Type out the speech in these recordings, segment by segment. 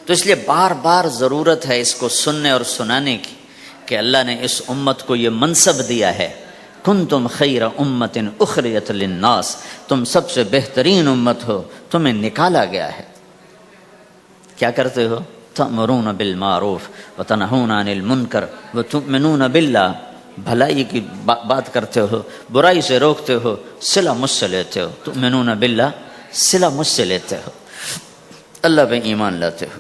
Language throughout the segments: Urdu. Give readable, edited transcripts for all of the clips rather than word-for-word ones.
تو اس لیے بار بار ضرورت ہے اس کو سننے اور سنانے کی کہ اللہ نے اس امت کو یہ منصب دیا ہے، کنتم خیر امت اخرجت للناس، تم سب سے بہترین امت ہو، تمہیں نکالا گیا ہے۔ کیا کرتے ہو؟ تأمرون بالمعروف وتنہون عن المنکر وتؤمنون باللہ، بھلائی کی بات کرتے ہو، برائی سے روکتے ہو، صلہ مجھ سے لیتے ہو، تؤمنون باللہ، صلہ مجھ سے لیتے ہو، اللہ پہ ایمان لاتے ہو۔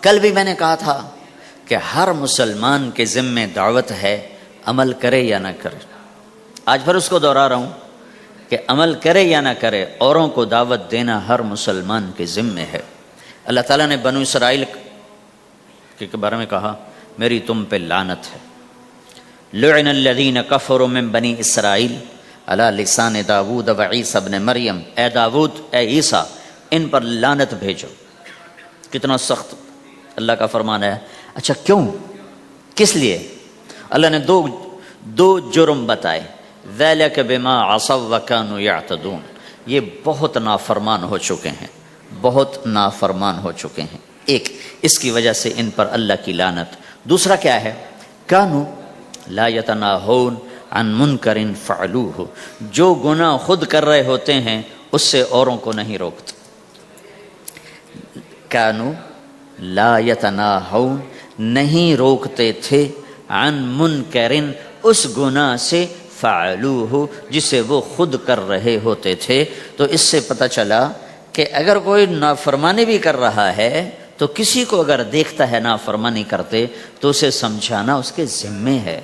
کل بھی میں نے کہا تھا کہ ہر مسلمان کے ذمے دعوت ہے، عمل کرے یا نہ کرے۔ آج پھر اس کو دہرا رہا ہوں کہ عمل کرے یا نہ کرے، اوروں کو دعوت دینا ہر مسلمان کے ذمے ہے۔ اللہ تعالیٰ نے بنو اسرائیل کے بارے میں کہا میری تم پہ لعنت ہے، لعن الذین کفروا من بنی اسرائیل علی لسان داود و عیسیٰ ابن مریم، اے داود، اے عیسیٰ، ان پر لعنت بھیجو۔ کتنا سخت اللہ کا فرمان ہے۔ اچھا کیوں؟ کس لیے؟ اللہ نے دو جرم بتائے، ذَلِكَ بِمَا عَصَوْا وَكَانُوا يَعْتَدُونَ، یہ بہت نافرمان ہو چکے ہیں، بہت نافرمان ہو چکے ہیں۔ ایک، اس کی وجہ سے ان پر اللہ کی لعنت۔ دوسرا کیا ہے؟ کانوا لا یتناہون عن منکر فعلوہ، جو گناہ خود کر رہے ہوتے ہیں اس سے اوروں کو نہیں روکتے۔ کانوا لا یتناہون، نہیں روکتے تھے، عن منکر، اس گناہ سے، فعلوہ، جسے وہ خود کر رہے ہوتے تھے۔ تو اس سے پتہ چلا کہ اگر کوئی نافرمانی بھی کر رہا ہے تو کسی کو اگر دیکھتا ہے نافرمانی کرتے تو اسے سمجھانا اس کے ذمے ہے۔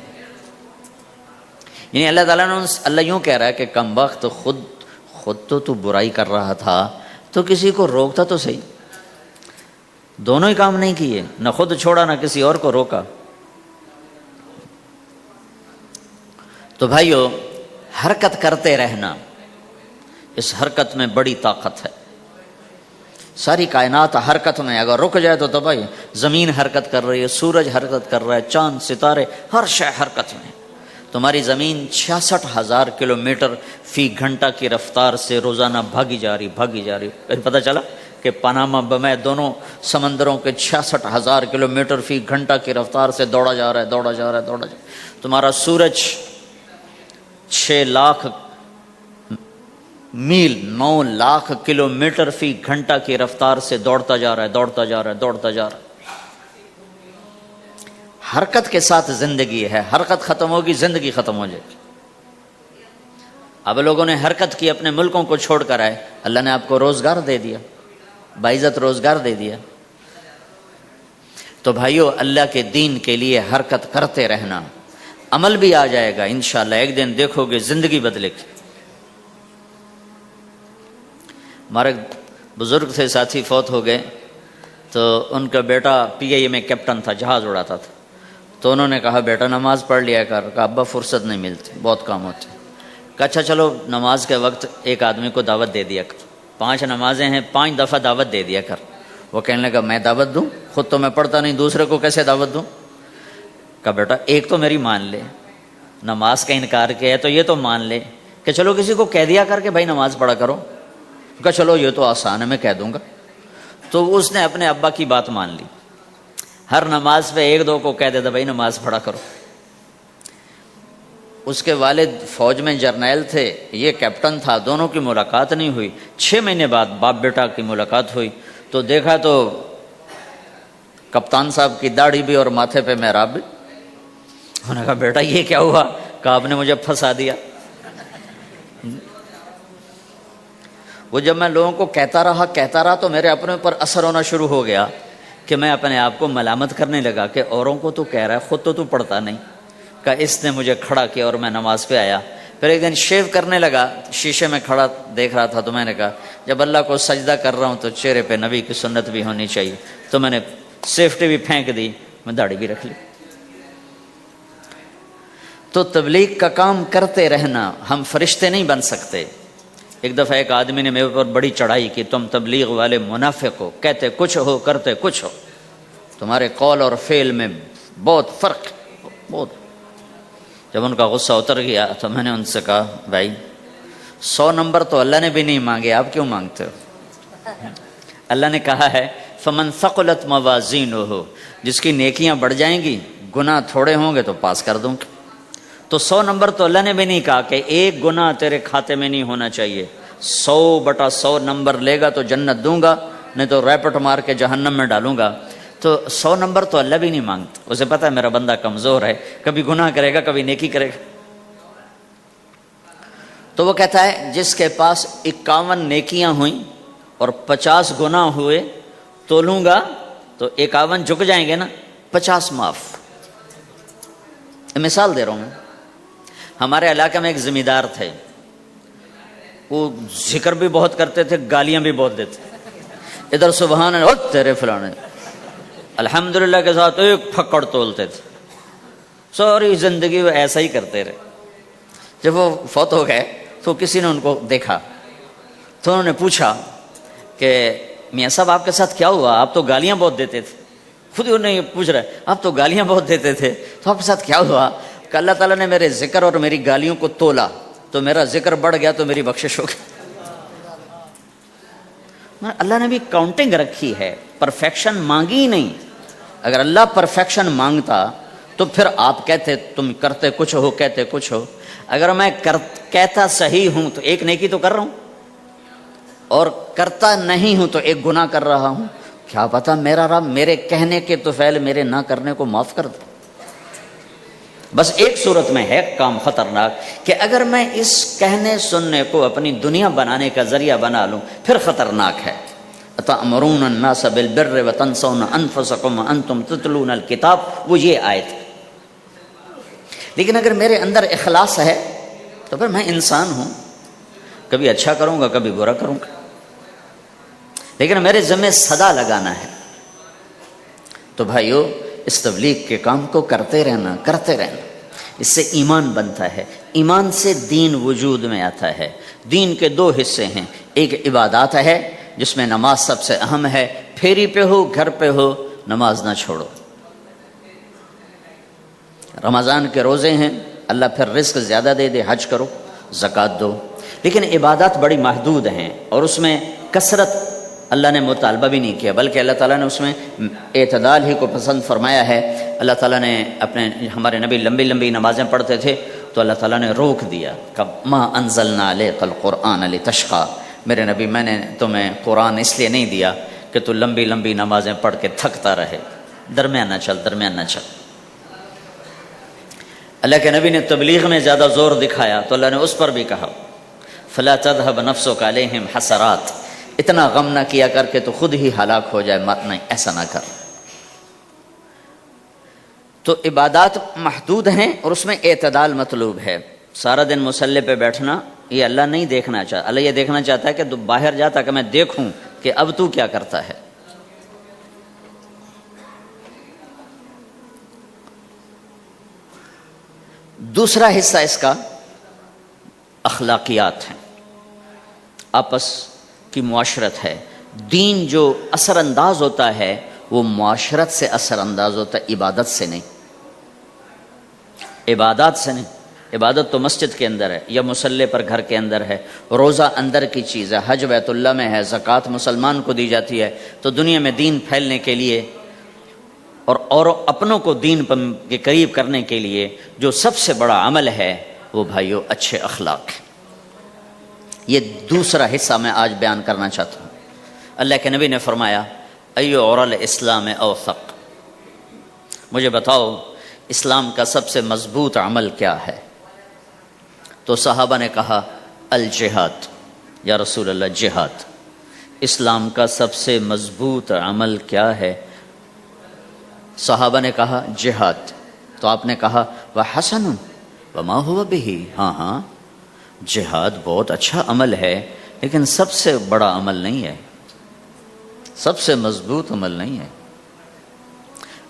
یعنی اللہ تعالیٰ نے اللہ یوں کہہ رہا ہے کہ کم وقت خود تو برائی کر رہا تھا تو کسی کو روکتا تو صحیح۔ دونوں ہی کام نہیں کیے، نہ خود چھوڑا نہ کسی اور کو روکا۔ تو بھائیو، حرکت کرتے رہنا، اس حرکت میں بڑی طاقت ہے۔ ساری کائنات حرکت میں، اگر رک جائے تو تباہی۔ زمین حرکت کر رہی ہے، سورج حرکت کر رہا ہے، چاند ستارے، ہر شے حرکت میں۔ تمہاری زمین 66,000 کلومیٹر فی گھنٹہ کی رفتار سے روزانہ بھاگی جا رہی۔ پھر پتہ چلا کہ پاناما بمے دونوں سمندروں کے 66,000 کلومیٹر فی گھنٹہ کی رفتار سے دوڑا جا رہا ہے۔ تمہارا سورج 6 لاکھ میل، 9 لاکھ کلومیٹر فی گھنٹہ کی رفتار سے دوڑتا جا رہا ہے۔ حرکت کے ساتھ زندگی ہے، حرکت ختم ہوگی زندگی ختم ہو جائے گی۔ اب لوگوں نے حرکت کی، اپنے ملکوں کو چھوڑ کر آئے، اللہ نے آپ کو روزگار دے دیا، باعزت روزگار دے دیا۔ تو بھائیو، اللہ کے دین کے لیے حرکت کرتے رہنا، عمل بھی آ جائے گا انشاءاللہ، ایک دن دیکھو گے زندگی بدلے گی۔ ہمارے بزرگ تھے، ساتھی فوت ہو گئے، تو ان کا بیٹا PIA میں کیپٹن تھا، جہاز اڑاتا تھا۔ تو انہوں نے کہا بیٹا نماز پڑھ لیا کر۔ کہا ابا فرصت نہیں ملتی، بہت کام ہوتے۔ کہا اچھا چلو نماز کے وقت ایک آدمی کو دعوت دے دیا کر، 5 نمازیں ہیں، 5 دفعہ دعوت دے دیا کر۔ وہ کہنے لگا میں دعوت دوں؟ خود تو میں پڑھتا نہیں، دوسرے کو کیسے دعوت دوں؟ کہا بیٹا ایک تو میری مان لے، نماز کا انکار کیا ہے تو یہ تو مان لے کہ چلو کسی کو کہہ دیا کر کے بھائی نماز پڑھا کرو۔ کہا چلو یہ تو آسان ہے، میں کہہ دوں گا۔ تو اس نے اپنے ابا کی بات مان لی، ہر نماز پہ 1-2 کو کہہ دیتا بھائی نماز پڑھا کرو۔ اس کے والد فوج میں جرنیل تھے، یہ کیپٹن تھا، دونوں کی ملاقات نہیں ہوئی۔ 6 مہینے بعد باپ بیٹا کی ملاقات ہوئی تو دیکھا تو کپتان صاحب کی داڑھی بھی اور ماتھے پہ محراب بھی۔ انہوں نے کہا بیٹا یہ کیا ہوا؟ کہا آپ نے مجھے پھنسا دیا۔ وہ جب میں لوگوں کو کہتا رہا تو میرے اپنے اوپر اثر ہونا شروع ہو گیا کہ میں اپنے آپ کو ملامت کرنے لگا کہ اوروں کو تو کہہ رہا ہے، خود تو پڑھتا نہیں۔ کہ اس نے مجھے کھڑا کیا اور میں نماز پہ آیا۔ پھر ایک دن شیو کرنے لگا، شیشے میں کھڑا دیکھ رہا تھا تو میں نے کہا جب اللہ کو سجدہ کر رہا ہوں تو چہرے پہ نبی کی سنت بھی ہونی چاہیے۔ تو میں نے سیفٹی بھی پھینک دی، میں داڑھی بھی رکھ لی۔ تو تبلیغ کا کام کرتے رہنا، ہم فرشتے نہیں بن سکتے۔ ایک دفعہ ایک آدمی نے میرے اوپر بڑی چڑھائی کی، تم تبلیغ والے منافق ہو، کہتے کچھ ہو کرتے کچھ ہو، تمہارے قول اور فعل میں بہت فرق ہے، بہت۔ جب ان کا غصہ اتر گیا تو میں نے ان سے کہا بھائی 100 نمبر تو اللہ نے بھی نہیں مانگے، آپ کیوں مانگتے ہو؟ اللہ نے کہا ہے فمن ثقلت موازینہ، جس کی نیکیاں بڑھ جائیں گی گناہ تھوڑے ہوں گے تو پاس کر دوں گا۔ تو 100 نمبر تو اللہ نے بھی نہیں کہا کہ ایک گناہ تیرے کھاتے میں نہیں ہونا چاہیے، 100/100 نمبر لے گا تو جنت دوں گا، نہیں تو ریپٹ مار کے جہنم میں ڈالوں گا۔ تو 100 نمبر تو اللہ بھی نہیں مانگتا، اسے پتہ ہے میرا بندہ کمزور ہے، کبھی گناہ کرے گا کبھی نیکی کرے گا۔ تو وہ کہتا ہے جس کے پاس 51 نیکیاں ہوئیں اور 50 گناہ ہوئے تولوں گا تو 51 جھک جائیں گے نا، 50 معاف۔ مثال دے رہا ہوں، ہمارے علاقے میں ایک ذمہ دار تھے، وہ ذکر بھی بہت کرتے تھے، گالیاں بھی بہت دیتے، ادھر سبحان اللہ تیرے فلانے، الحمدللہ کے ساتھ ایک پھکڑ تولتے تھے، ساری زندگی وہ ایسا ہی کرتے رہے۔ جب وہ فوت ہو گئے تو کسی نے ان کو دیکھا تو انہوں نے پوچھا کہ میاں صاحب آپ کے ساتھ کیا ہوا، آپ تو گالیاں بہت دیتے تھے، خود ہی انہیں پوچھ رہے آپ تو گالیاں بہت دیتے تھے تو آپ کے ساتھ کیا ہوا؟ کہ اللہ تعالیٰ نے میرے ذکر اور میری گالیوں کو تولا تو میرا ذکر بڑھ گیا تو میری بخشش ہو گئی۔ اللہ نے بھی کاؤنٹنگ رکھی ہے، پرفیکشن مانگی ہی نہیں۔ اگر اللہ پرفیکشن مانگتا تو پھر آپ کہتے تم کرتے کچھ ہو کہتے کچھ ہو، اگر میں کہتا صحیح ہوں تو ایک نیکی تو کر رہا ہوں اور کرتا نہیں ہوں تو ایک گناہ کر رہا ہوں، کیا پتا میرا رب میرے کہنے کے تو فعل میرے نہ کرنے کو معاف کر دے۔ بس ایک صورت میں ہے کام خطرناک کہ اگر میں اس کہنے سننے کو اپنی دنیا بنانے کا ذریعہ بنا لوں پھر خطرناک ہے۔ أَتَأْمُرُونَ النَّاسَ بِالْبِرِّ وَتَنْسَوْنَ أَنفُسَكُمْ وَأَنْتُمْ تُتْلُونَ الْكِتَابَ، وہ یہ آیت۔ لیکن اگر میرے اندر اخلاص ہے تو پھر میں انسان ہوں، کبھی اچھا کروں گا کبھی برا کروں گا، لیکن میرے ذمہ صدا لگانا ہے۔ تو بھائیو اس تبلیغ کے کام کو کرتے رہنا، اس سے ایمان بنتا ہے، ایمان سے دین وجود میں آتا ہے۔ دین کے 2 حصے ہیں، ایک عبادات ہے جس میں نماز سب سے اہم ہے، پھیری پہ ہو گھر پہ ہو نماز نہ چھوڑو۔ رمضان کے روزے ہیں، اللہ پھر رزق زیادہ دے دے، حج کرو، زکوٰۃ دو، لیکن عبادات بڑی محدود ہیں اور اس میں کثرت اللہ نے مطالبہ بھی نہیں کیا، بلکہ اللہ تعالیٰ نے اس میں اعتدال ہی کو پسند فرمایا ہے۔ اللہ تعالیٰ نے ہمارے نبی لمبی لمبی نمازیں پڑھتے تھے تو اللہ تعالیٰ نے روک دیا کہ ما انزلنا علیک القرآن لتشقی، میرے نبی میں نے تمہیں قرآن اس لیے نہیں دیا کہ تو لمبی لمبی نمازیں پڑھ کے تھکتا رہے، درمیانہ چل۔ اللہ کے نبی نے تبلیغ میں زیادہ زور دکھایا تو اللہ نے اس پر بھی کہا فلا تذهب نفسك عليهم حسرات، اتنا غم نہ کیا کر کے تو خود ہی ہلاک ہو جائے، نہیں ایسا نہ کر۔ تو عبادات محدود ہیں اور اس میں اعتدال مطلوب ہے۔ سارا دن مصلی پہ بیٹھنا یہ اللہ نہیں دیکھنا چاہتا، اللہ یہ دیکھنا چاہتا ہے کہ تو باہر جاتا کہ میں دیکھوں کہ اب تو کیا کرتا ہے۔ دوسرا حصہ اس کا اخلاقیات ہیں، آپس کی معاشرت ہے۔ دین جو اثر انداز ہوتا ہے وہ معاشرت سے اثر انداز ہوتا ہے، عبادت سے نہیں، عبادات سے نہیں۔ عبادت تو مسجد کے اندر ہے یا مصلی پر گھر کے اندر ہے، روزہ اندر کی چیز ہے، حج بیت اللہ میں ہے، زکوٰۃ مسلمان کو دی جاتی ہے۔ تو دنیا میں دین پھیلنے کے لیے اور اپنوں کو دین کے قریب کرنے کے لیے جو سب سے بڑا عمل ہے وہ بھائیو اچھے اخلاق ہے۔ یہ دوسرا حصہ میں آج بیان کرنا چاہتا ہوں۔ اللہ کے نبی نے فرمایا ایو اور الاسلام اوثق، مجھے بتاؤ اسلام کا سب سے مضبوط عمل کیا ہے؟ تو صحابہ نے کہا الجہاد، یا رسول اللہ جہاد۔ اسلام کا سب سے مضبوط عمل کیا ہے؟ صحابہ نے کہا جہاد۔ تو آپ نے کہا وحسن وما هو به، ہاں جہاد بہت اچھا عمل ہے لیکن سب سے بڑا عمل نہیں ہے، سب سے مضبوط عمل نہیں ہے۔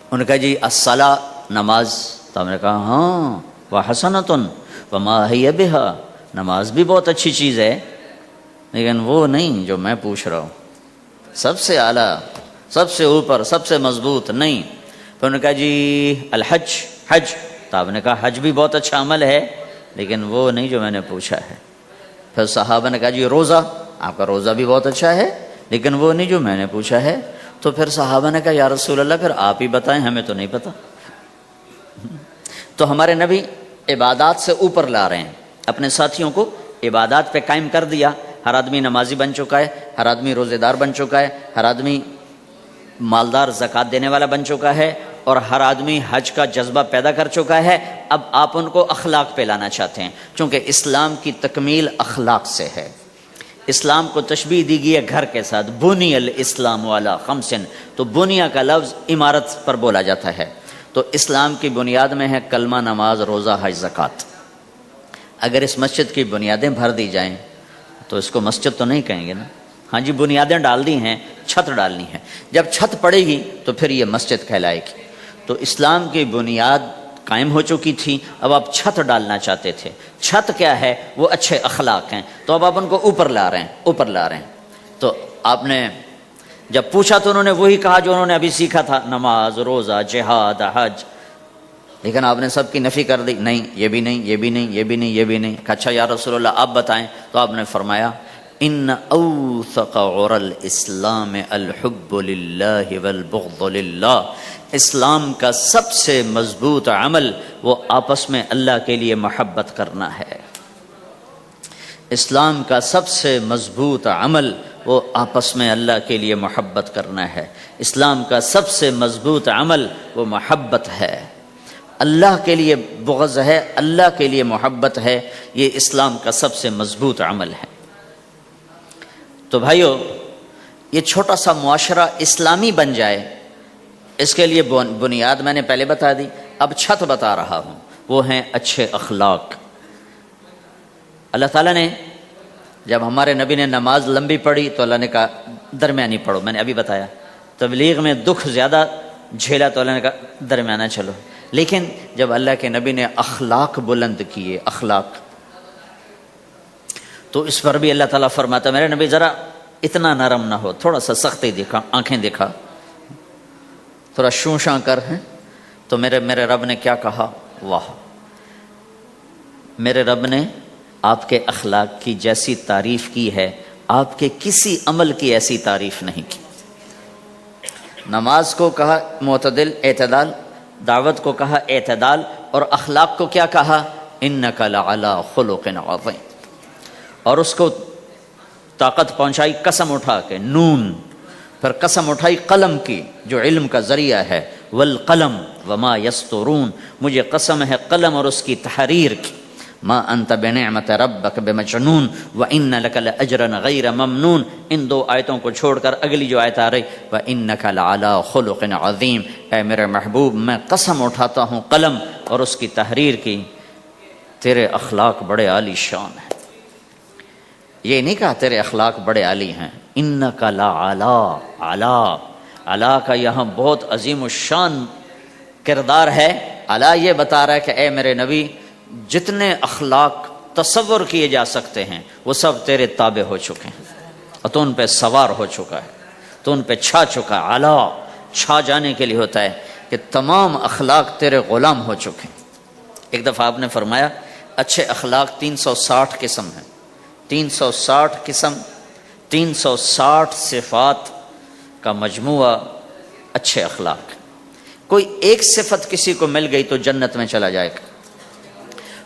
انہوں نے کہا جی الصلاۃ، نماز۔ تو ہم نے کہا ہاں وحسنۃ وما هي بها، نماز بھی بہت اچھی چیز ہے لیکن وہ نہیں جو میں پوچھ رہا ہوں، سب سے اعلیٰ، سب سے اوپر، سب سے مضبوط نہیں۔ پھر انہوں نے کہا جی الحج، حج۔ تو آپ نے کہا حج بھی بہت اچھا عمل ہے لیکن وہ نہیں جو میں نے پوچھا ہے۔ پھر صحابہ نے کہا جی روزہ، آپ کا روزہ بھی بہت اچھا ہے لیکن وہ نہیں جو میں نے پوچھا ہے۔ تو پھر صحابہ نے کہا یا رسول اللہ پھر آپ ہی بتائیں، ہمیں تو نہیں پتہ۔ تو ہمارے نبی عبادات سے اوپر لا رہے ہیں، اپنے ساتھیوں کو عبادات پہ قائم کر دیا۔ ہر آدمی نمازی بن چکا ہے، ہر آدمی روزے دار بن چکا ہے، ہر آدمی مالدار زکوٰۃ دینے والا بن چکا ہے، اور ہر آدمی حج کا جذبہ پیدا کر چکا ہے۔ اب آپ ان کو اخلاق پہ لانا چاہتے ہیں، چونکہ اسلام کی تکمیل اخلاق سے ہے۔ اسلام کو تشبیہ دی گئی ہے گھر کے ساتھ، بنی الاسلام والا خمسن، تو بنیا کا لفظ عمارت پر بولا جاتا ہے۔ تو اسلام کی بنیاد میں ہے کلمہ، نماز، روزہ، حج، زکوٰۃ۔ اگر اس مسجد کی بنیادیں بھر دی جائیں تو اس کو مسجد تو نہیں کہیں گے نا۔ ہاں جی بنیادیں ڈال دی ہیں، چھت ڈالنی ہے، جب چھت پڑے گی تو پھر یہ مسجد کہلائے گی۔ تو اسلام کی بنیاد قائم ہو چکی تھی، اب آپ چھت ڈالنا چاہتے تھے۔ چھت کیا ہے؟ وہ اچھے اخلاق ہیں، تو اب آپ ان کو اوپر لا رہے ہیں، اوپر لا رہے ہیں۔ تو آپ نے جب پوچھا تو انہوں نے وہی کہا جو انہوں نے ابھی سیکھا تھا، نماز، روزہ، جہاد، حج، لیکن آپ نے سب کی نفی کر دی، نہیں یہ بھی نہیں، یہ بھی نہیں، یہ بھی نہیں، یہ بھی نہیں۔ کہا اچھا یا رسول اللہ آپ بتائیں، تو آپ نے فرمایا ان اوثق عر الاسلام الحب للہ والبغض للہ، اسلام کا سب سے مضبوط عمل وہ آپس میں اللہ کے لیے محبت کرنا ہے۔ اسلام کا سب سے مضبوط عمل وہ آپس میں اللہ کے لیے محبت کرنا ہے۔ اسلام کا سب سے مضبوط عمل وہ محبت ہے، اللہ کے لیے بغض ہے، اللہ کے لیے محبت ہے، یہ اسلام کا سب سے مضبوط عمل ہے۔ تو بھائیو، یہ چھوٹا سا معاشرہ اسلامی بن جائے، اس کے لیے بنیاد میں نے پہلے بتا دی، اب چھت بتا رہا ہوں، وہ ہیں اچھے اخلاق۔ اللہ تعالیٰ نے جب ہمارے نبی نے نماز لمبی پڑھی تو اللہ نے کہا درمیانی پڑھو، میں نے ابھی بتایا۔ تبلیغ میں دکھ زیادہ جھیلا تو اللہ نے کہا درمیانہ چلو۔ لیکن جب اللہ کے نبی نے اخلاق بلند کیے، اخلاق، تو اس پر بھی اللہ تعالیٰ فرماتا میرے نبی ذرا اتنا نرم نہ ہو، تھوڑا سا سختی دکھا، آنکھیں دکھا، تھوڑا شوں شاں کر ہیں۔ تو میرے رب نے کیا کہا؟ واہ، میرے رب نے آپ کے اخلاق کی جیسی تعریف کی ہے، آپ کے کسی عمل کی ایسی تعریف نہیں کی۔ نماز کو کہا معتدل، اعتدال، دعوت کو کہا اعتدال، اور اخلاق کو کیا کہا؟ انک لعلی خلق عظیم۔ اور اس کو طاقت پہنچائی قسم اٹھا کے، نون، پھر قسم اٹھائی قلم کی جو علم کا ذریعہ ہے، والقلم وما یسطرون، مجھے قسم ہے قلم اور اس کی تحریر کی، ما انت بنعمت ربک بمجنون وان لک لاجرا غیر ممنون۔ ان دو آیتوں کو چھوڑ کر اگلی جو آیت آ رہی وانک لعلی خلق عظیم، اے میرے محبوب میں قسم اٹھاتا ہوں قلم اور اس کی تحریر کی، تیرے اخلاق بڑے عالی شان ہیں۔ یہ نہیں کہا تیرے اخلاق بڑے عالی ہیں، انک لعلی، علا، علا کا یہاں بہت عظیم الشان کردار ہے۔ علا یہ بتا رہا ہے کہ اے میرے نبی جتنے اخلاق تصور کیے جا سکتے ہیں وہ سب تیرے تابع ہو چکے ہیں، اور تو ان پہ سوار ہو چکا ہے، تو ان پہ چھا چکا ہے۔ علا چھا جانے کے لیے ہوتا ہے کہ تمام اخلاق تیرے غلام ہو چکے ہیں۔ ایک دفعہ آپ نے فرمایا اچھے اخلاق 360 قسم ہیں، 360 قسم، 360 صفات کا مجموعہ اچھے اخلاق۔ کوئی ایک صفت کسی کو مل گئی تو جنت میں چلا جائے گا۔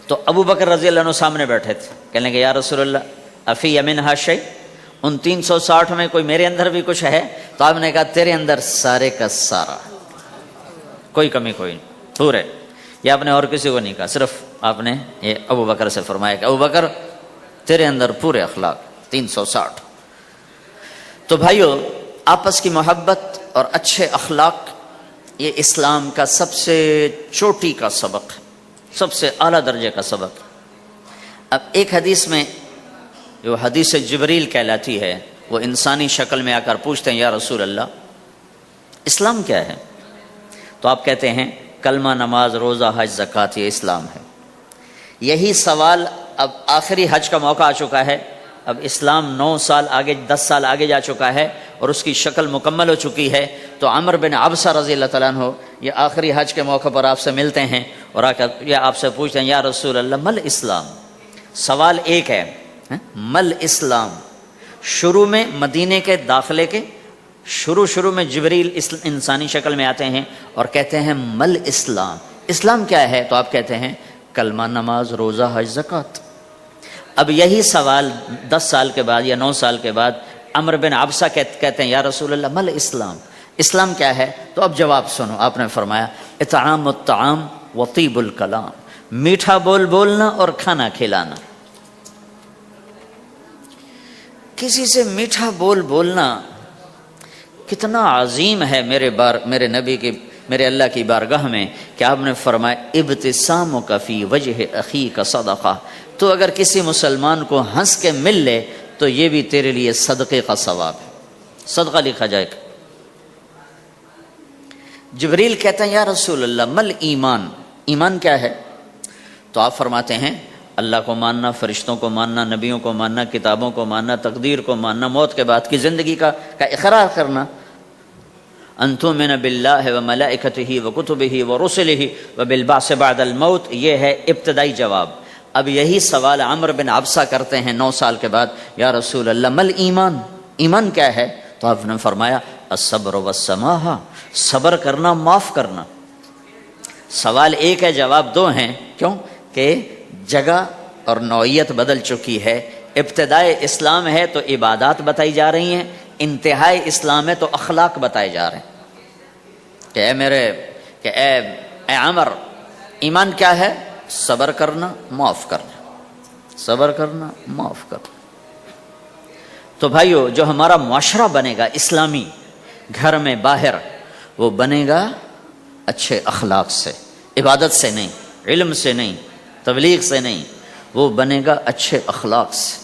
تو ابو بکر رضی اللہ عنہ سامنے بیٹھے تھے، کہنے لگے یا رسول اللہ افی منہا شیء، ان 360 میں کوئی میرے اندر بھی کچھ ہے؟ تو آپ نے کہا تیرے اندر سارے کا سارا، کوئی کمی کوئی نہیں، پورے۔ یہ آپ نے اور کسی کو نہیں کہا، صرف آپ نے یہ ابو بکر سے فرمایا کہ ابو بکر تیرے اندر پورے اخلاق 360۔ تو بھائیو، آپس کی محبت اور اچھے اخلاق یہ اسلام کا سب سے چوٹی کا سبق ہے، سب سے اعلیٰ درجے کا سبق۔ اب ایک حدیث میں جو حدیث جبریل کہلاتی ہے، وہ انسانی شکل میں آ کر پوچھتے ہیں یا رسول اللہ اسلام کیا ہے؟ تو آپ کہتے ہیں کلمہ، نماز، روزہ، حج، زکوٰۃ، یہ اسلام ہے۔ یہی سوال اب آخری حج کا موقع آ چکا ہے، اب اسلام 9 سال آگے، 10 سال آگے جا چکا ہے اور اس کی شکل مکمل ہو چکی ہے۔ تو عمر بن عبسہ رضی اللہ تعالیٰ عنہ یہ آخری حج کے موقع پر آپ سے ملتے ہیں اور آ کر یہ آپ سے پوچھتے ہیں یا رسول اللہ مل اسلام؟ سوال ایک ہے، مل اسلام؟ شروع میں مدینے کے داخلے کے شروع میں جبریل انسانی شکل میں آتے ہیں اور کہتے ہیں مل اسلام، اسلام کیا ہے؟ تو آپ کہتے ہیں کلمہ، نماز، روزہ، حج، زکوٰۃ۔ اب یہی سوال 10 سال کے بعد یا 9 سال کے بعد عمرو بن عبسہ کہتے ہیں یا رسول اللہ مل اسلام، اسلام کیا ہے؟ تو اب جواب سنو، آپ نے فرمایا اطعام الطعام وطیب الکلام، میٹھا بولنا اور کھانا کھلانا۔ کسی سے میٹھا بولنا کتنا عظیم ہے میرے نبی کی، میرے اللہ کی بارگاہ میں، کہ آپ نے فرمایا ابتسامک فی وجہ اخیک صدقہ، تو اگر کسی مسلمان کو ہنس کے مل لے تو یہ بھی تیرے لیے صدقے کا ثواب ہے، صدقہ لکھا جائے گا۔ جبریل کہتے ہیں یا رسول اللہ مل ایمان، ایمان کیا ہے؟ تو آپ فرماتے ہیں اللہ کو ماننا، فرشتوں کو ماننا، نبیوں کو ماننا، کتابوں کو ماننا، تقدیر کو ماننا، موت کے بعد کی زندگی کا اقرار کرنا۔ ان تؤمن باللہ وملائکتہ وکتبہ ورسلہ وبالبعث بعد الموت، یہ ہے ابتدائی جواب۔ اب یہی سوال عمرو بن عبسہ کرتے ہیں 9 سال کے بعد، یا رسول اللہ مل ایمان، ایمان کیا ہے؟ تو آپ نے فرمایا الصبر والسماحہ، صبر کرنا، معاف کرنا۔ سوال ایک ہے، جواب 2 ہیں، کیوں کہ جگہ اور نوعیت بدل چکی ہے۔ ابتدائے اسلام ہے تو عبادات بتائی جا رہی ہیں، انتہائی اسلام ہے تو اخلاق بتائے جا رہے ہیں کہ اے عمر، ایمان کیا ہے؟ صبر کرنا، معاف کرنا، صبر کرنا، معاف کرنا۔ تو بھائیو، جو ہمارا معاشرہ بنے گا اسلامی، گھر میں باہر، وہ بنے گا اچھے اخلاق سے، عبادت سے نہیں، علم سے نہیں، تبلیغ سے نہیں، وہ بنے گا اچھے اخلاق سے،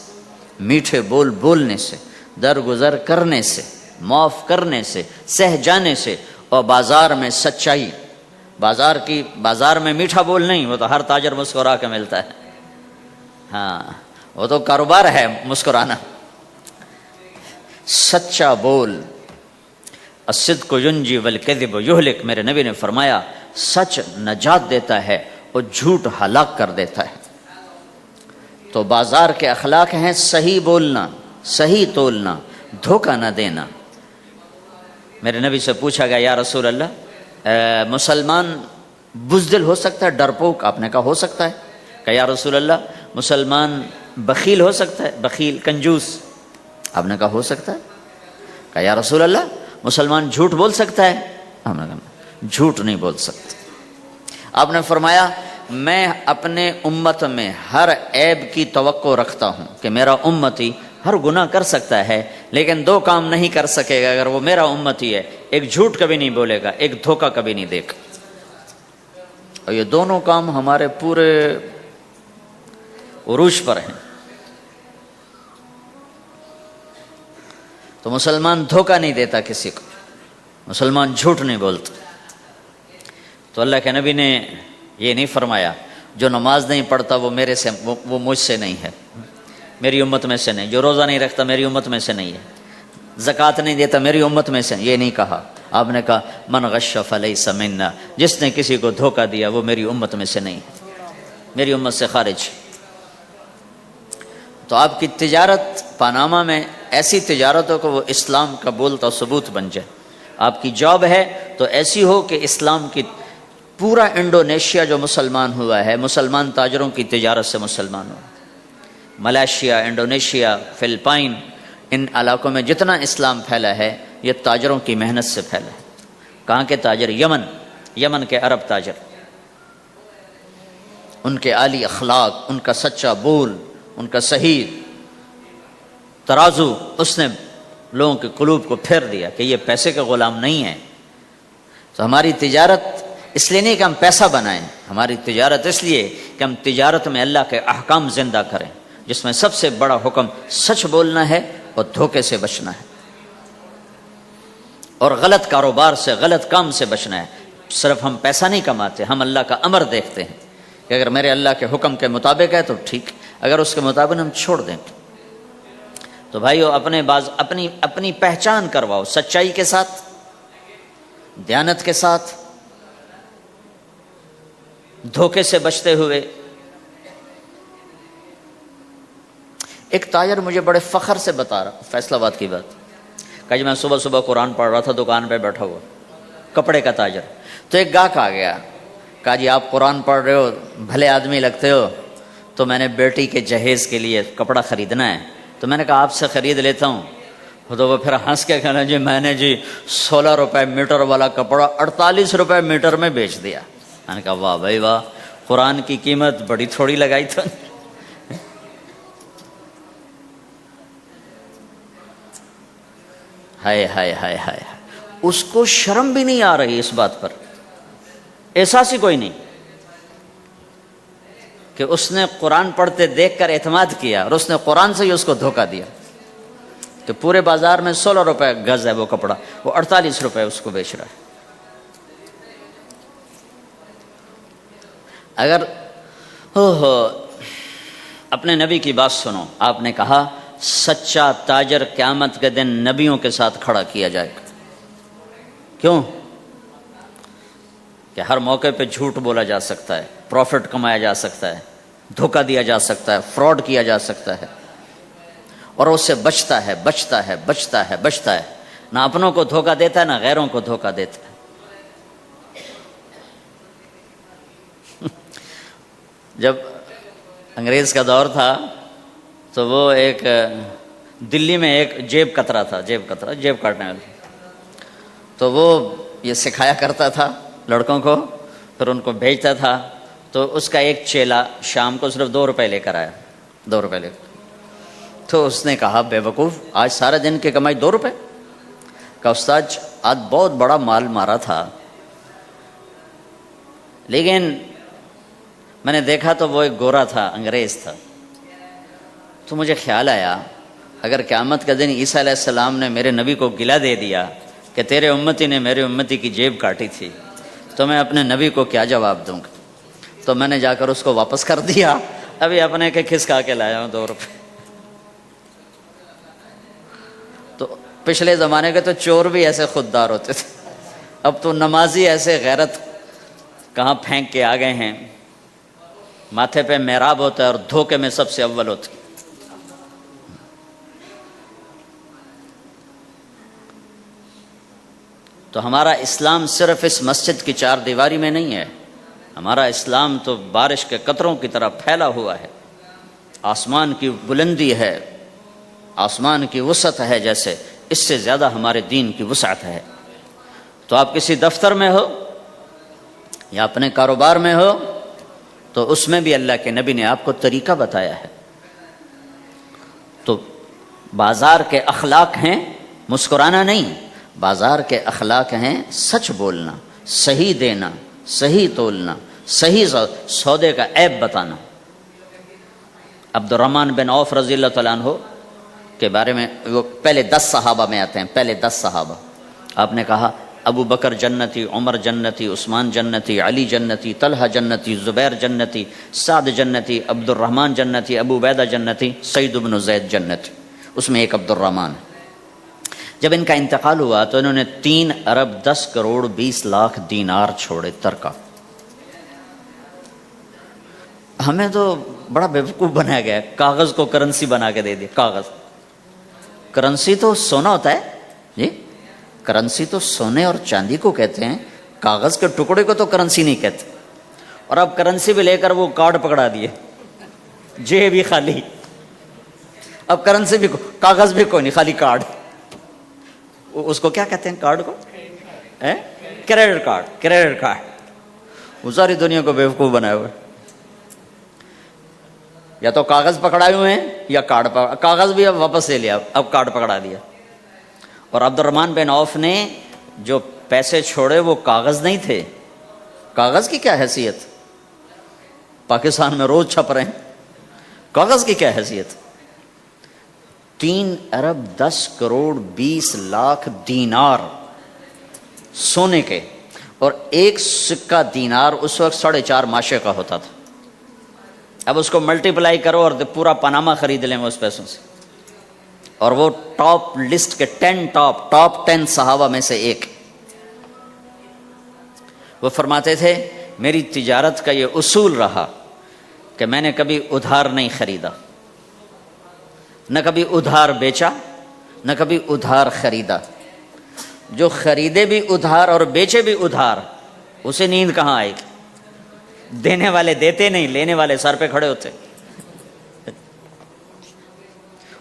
میٹھے بولنے سے، درگزر کرنے سے، معاف کرنے سے، سہ جانے سے، اور بازار میں سچائی، بازار میں میٹھا بول نہیں، وہ تو ہر تاجر مسکرا کے ملتا ہے، ہاں وہ تو کاروبار ہے مسکرانا۔ سچا بول، الصدق ینجی والکذب یہلک، میرے نبی نے فرمایا سچ نجات دیتا ہے اور جھوٹ ہلاک کر دیتا ہے۔ تو بازار کے اخلاق ہیں صحیح بولنا، صحیح تولنا، دھوکہ نہ دینا۔ میرے نبی سے پوچھا گیا یا رسول اللہ مسلمان بزدل ہو سکتا ہے، ڈرپوک؟ آپ نے کہا ہو سکتا ہے۔ کہا یا رسول اللہ مسلمان بخیل ہو سکتا ہے، بخیل، کنجوس؟ آپ نے کہا ہو سکتا ہے۔ کہا یا رسول اللہ مسلمان جھوٹ بول سکتا ہے؟ آپ نے کہا جھوٹ نہیں بول سکتا۔ آپ نے فرمایا میں اپنے امت میں ہر عیب کی توقع رکھتا ہوں کہ میرا امتی ہر گناہ کر سکتا ہے لیکن 2 کام نہیں کر سکے گا اگر وہ میرا امتی ہے، ایک جھوٹ کبھی نہیں بولے گا، ایک دھوکہ کبھی نہیں دے گا۔ اور یہ دونوں کام ہمارے پورے عروج پر ہیں۔ تو مسلمان دھوکہ نہیں دیتا کسی کو، مسلمان جھوٹ نہیں بولتا۔ تو اللہ کے نبی نے یہ نہیں فرمایا جو نماز نہیں پڑھتا وہ مجھ سے نہیں ہے، میری امت میں سے نہیں، جو روزہ نہیں رکھتا میری امت میں سے نہیں ہے، زکوٰۃ نہیں دیتا میری امت میں سے، یہ نہیں کہا۔ آپ نے کہا من غش فلیس منا، جس نے کسی کو دھوکہ دیا وہ میری امت میں سے نہیں ہے، میری امت سے خارج۔ تو آپ کی تجارت پاناما میں ایسی تجارت ہو کہ وہ اسلام کا بولتا ثبوت بن جائے، آپ کی جاب ہے تو ایسی ہو کہ اسلام کی پورا انڈونیشیا جو مسلمان ہوا ہے، مسلمان تاجروں کی تجارت سے مسلمان ہو، ملائیشیا، انڈونیشیا، فلپائن، ان علاقوں میں جتنا اسلام پھیلا ہے یہ تاجروں کی محنت سے پھیلا ہے۔ کہاں کے تاجر؟ یمن کے عرب تاجر، ان کے عالی اخلاق، ان کا سچا بول، ان کا صحیح ترازو، اس نے لوگوں کے قلوب کو پھیر دیا کہ یہ پیسے کے غلام نہیں ہیں۔ تو ہماری تجارت اس لیے نہیں کہ ہم پیسہ بنائیں، ہماری تجارت اس لیے کہ ہم تجارت میں اللہ کے احکام زندہ کریں، جس میں سب سے بڑا حکم سچ بولنا ہے اور دھوکے سے بچنا ہے، اور غلط کاروبار سے، غلط کام سے بچنا ہے۔ صرف ہم پیسہ نہیں کماتے، ہم اللہ کا امر دیکھتے ہیں کہ اگر میرے اللہ کے حکم کے مطابق ہے تو ٹھیک، اگر اس کے مطابق ہم چھوڑ دیں تو بھائیو اپنی پہچان کرواؤ سچائی کے ساتھ، دیانت کے ساتھ، دھوکے سے بچتے ہوئے۔ ایک تاجر مجھے بڑے فخر سے بتا رہا، فیصل آباد کی بات، کہ جی میں صبح صبح قرآن پڑھ رہا تھا دکان پہ بیٹھا ہوا، کپڑے کا تاجر، تو ایک گاہک آ گیا، کہا جی آپ قرآن پڑھ رہے ہو، بھلے آدمی لگتے ہو، تو میں نے بیٹی کے جہیز کے لیے کپڑا خریدنا ہے، تو میں نے کہا آپ سے خرید لیتا ہوں، تو وہ پھر ہنس کے کہنا جی میں نے جی 16 روپے میٹر والا کپڑا 48 روپے میٹر میں بیچ دیا۔ میں نے کہا واہ بھائی واہ، قرآن کی قیمت بڑی تھوڑی لگائی تو۔ ہائے ہائے ہائے ہائے، اس کو شرم بھی نہیں آ رہی اس بات پر، احساس ہی کوئی نہیں کہ اس نے قرآن پڑھتے دیکھ کر اعتماد کیا اور اس نے قرآن سے ہی اس کو دھوکہ دیا کہ پورے بازار میں 16 روپے گز ہے وہ کپڑا، وہ 48 روپے اس کو بیچ رہا ہے۔ اگر اپنے نبی کی بات سنو، آپ نے کہا سچا تاجر قیامت کے دن نبیوں کے ساتھ کھڑا کیا جائے گا۔ کیوں؟ کہ ہر موقع پہ جھوٹ بولا جا سکتا ہے، پروفٹ کمایا جا سکتا ہے، دھوکہ دیا جا سکتا ہے، فراڈ کیا جا سکتا ہے، اور اس سے بچتا ہے بچتا ہے بچتا ہے بچتا ہے، نہ اپنوں کو دھوکہ دیتا ہے نہ غیروں کو دھوکہ دیتا ہے۔ جب انگریز کا دور تھا تو وہ ایک دلی میں ایک جیب کترا تھا، جیب کاٹنے والا، تو وہ یہ سکھایا کرتا تھا لڑکوں کو، پھر ان کو بھیجتا تھا، تو اس کا ایک چیلا شام کو صرف 2 روپے لے کر آیا، 2 روپے لے کر، تو اس نے کہا بے وقوف آج سارا دن کی کمائی 2 روپے؟ کہا استاد آج بہت بڑا مال مارا تھا، لیکن میں نے دیکھا تو وہ ایک گورا تھا، انگریز تھا، تو مجھے خیال آیا اگر قیامت کا دن عیسیٰ علیہ السلام نے میرے نبی کو گلہ دے دیا کہ تیرے امتی نے میرے امتی کی جیب کاٹی تھی، تو میں اپنے نبی کو کیا جواب دوں گا؟ تو میں نے جا کر اس کو واپس کر دیا، ابھی اپنے کے کھسکا کے لایا ہوں 2 روپے۔ تو پچھلے زمانے کے تو چور بھی ایسے خوددار ہوتے تھے، اب تو نمازی ایسے غیرت کہاں پھینک کے آ گئے ہیں، ماتھے پہ محراب ہوتا ہے اور دھوکے میں سب سے اول ہوتے۔ تو ہمارا اسلام صرف اس مسجد کی 4 دیواری میں نہیں ہے، ہمارا اسلام تو بارش کے قطروں کی طرح پھیلا ہوا ہے، آسمان کی بلندی ہے، آسمان کی وسعت ہے، جیسے اس سے زیادہ ہمارے دین کی وسعت ہے۔ تو آپ کسی دفتر میں ہو یا اپنے کاروبار میں ہو تو اس میں بھی اللہ کے نبی نے آپ کو طریقہ بتایا ہے۔ تو بازار کے اخلاق ہیں مسکرانا نہیں، بازار کے اخلاق ہیں سچ بولنا، صحیح دینا، صحیح تولنا، صحیح سودے کا عیب بتانا۔ عبد الرحمن بن عوف رضی اللہ تعالیٰ عنہ کے بارے میں، وہ پہلے 10 صحابہ میں آتے ہیں، پہلے 10 صحابہ، آپ نے کہا ابو بکر جنتی، عمر جنتی، عثمان جنتی، علی جنتی، طلحہ جنتی، زبیر جنتی، سعد جنتی، عبد الرحمن جنتی، ابو عبیدہ جنتی، سعید بن زید جنتی، اس میں ایک عبد الرحمن۔ جب ان کا انتقال ہوا تو انہوں نے 3 ارب 10 کروڑ 20 لاکھ دینار چھوڑے ترکہ۔ ہمیں تو بڑا بیوقوف بنایا گیا، کاغذ کو کرنسی بنا کے دے دیا۔ کاغذ، کرنسی تو سونا ہوتا ہے جی، کرنسی تو سونے اور چاندی کو کہتے ہیں، کاغذ کے ٹکڑے کو تو کرنسی نہیں کہتے۔ اور اب کرنسی بھی لے کر وہ کارڈ پکڑا دیے، جیب بھی خالی، اب کرنسی بھی کاغذ بھی کوئی نہیں، خالی کارڈ۔ اس کو کیا کہتے ہیں کارڈ کو؟ Credit card, credit card. وہ ساری دنیا کو بیوقوف بنائے ہوئے، یا تو کاغذ پکڑائے ہوئے ہیں یا کارڈ کاغذ بھی اب واپس لے لیا، اب کارڈ پکڑا دیا۔ اور عبد الرحمن بن عوف نے جو پیسے چھوڑے وہ کاغذ نہیں تھے، کاغذ کی کیا حیثیت، پاکستان میں روز چھپ رہے ہیں، کاغذ کی کیا حیثیت۔ 3 ارب 10 کروڑ 20 لاکھ دینار سونے کے، اور ایک سکہ دینار اس وقت 4.5 ماشے کا ہوتا تھا۔ اب اس کو ملٹیپلائی کرو اور پورا پاناما خرید لیں اس پیسوں سے۔ اور وہ ٹاپ لسٹ کے 10 10 صحابہ میں سے ایک۔ وہ فرماتے تھے میری تجارت کا یہ اصول رہا کہ میں نے کبھی ادھار نہیں خریدا، نہ کبھی ادھار بیچا نہ کبھی ادھار خریدا. جو خریدے بھی ادھار اور بیچے بھی ادھار، اسے نیند کہاں آئے گی؟ دینے والے دیتے نہیں، لینے والے سر پہ کھڑے ہوتے.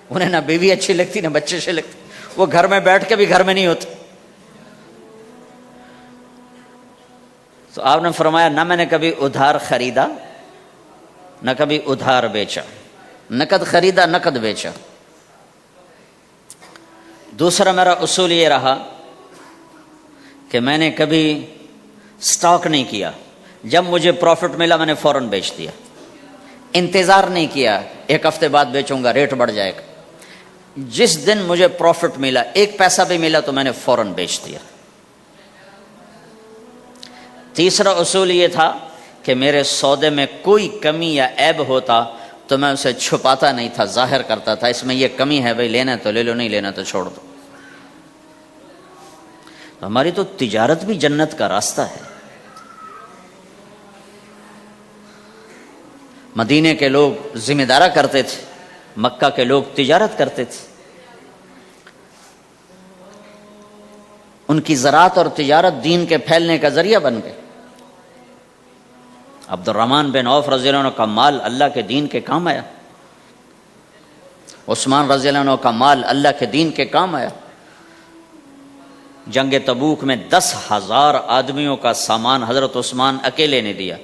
انہیں نہ بیوی اچھی لگتی نہ بچے اچھے لگتے، وہ گھر میں بیٹھ کے بھی گھر میں نہیں ہوتے. تو آپ نے فرمایا نہ میں نے کبھی ادھار خریدا نہ کبھی ادھار بیچا، نقد خریدا نقد بیچا. دوسرا میرا اصول یہ رہا کہ میں نے کبھی سٹاک نہیں کیا. جب مجھے پروفٹ ملا میں نے فوراً بیچ دیا. انتظار نہیں کیا ایک ہفتے بعد بیچوں گا ریٹ بڑھ جائے گا. جس دن مجھے پروفٹ ملا، ایک پیسہ بھی ملا تو میں نے فوراً بیچ دیا. تیسرا اصول یہ تھا کہ میرے سودے میں کوئی کمی یا عیب ہوتا تو میں اسے چھپاتا نہیں تھا، ظاہر کرتا تھا اس میں یہ کمی ہے، بھائی لینا تو لے لو، نہیں لینا تو چھوڑ دو. تو ہماری تو تجارت بھی جنت کا راستہ ہے. مدینے کے لوگ ذمہ دارا کرتے تھے، مکہ کے لوگ تجارت کرتے تھے. ان کی زراعت اور تجارت دین کے پھیلنے کا ذریعہ بن گئے. عبد الرحمن بن عوف رضی اللہ عنہ کا مال اللہ کے دین کے کام آیا. عثمان رضی اللہ عنہ کا مال اللہ کے دین کے کام آیا. جنگ تبوک میں 10,000 آدمیوں کا سامان حضرت عثمان اکیلے نے دیا.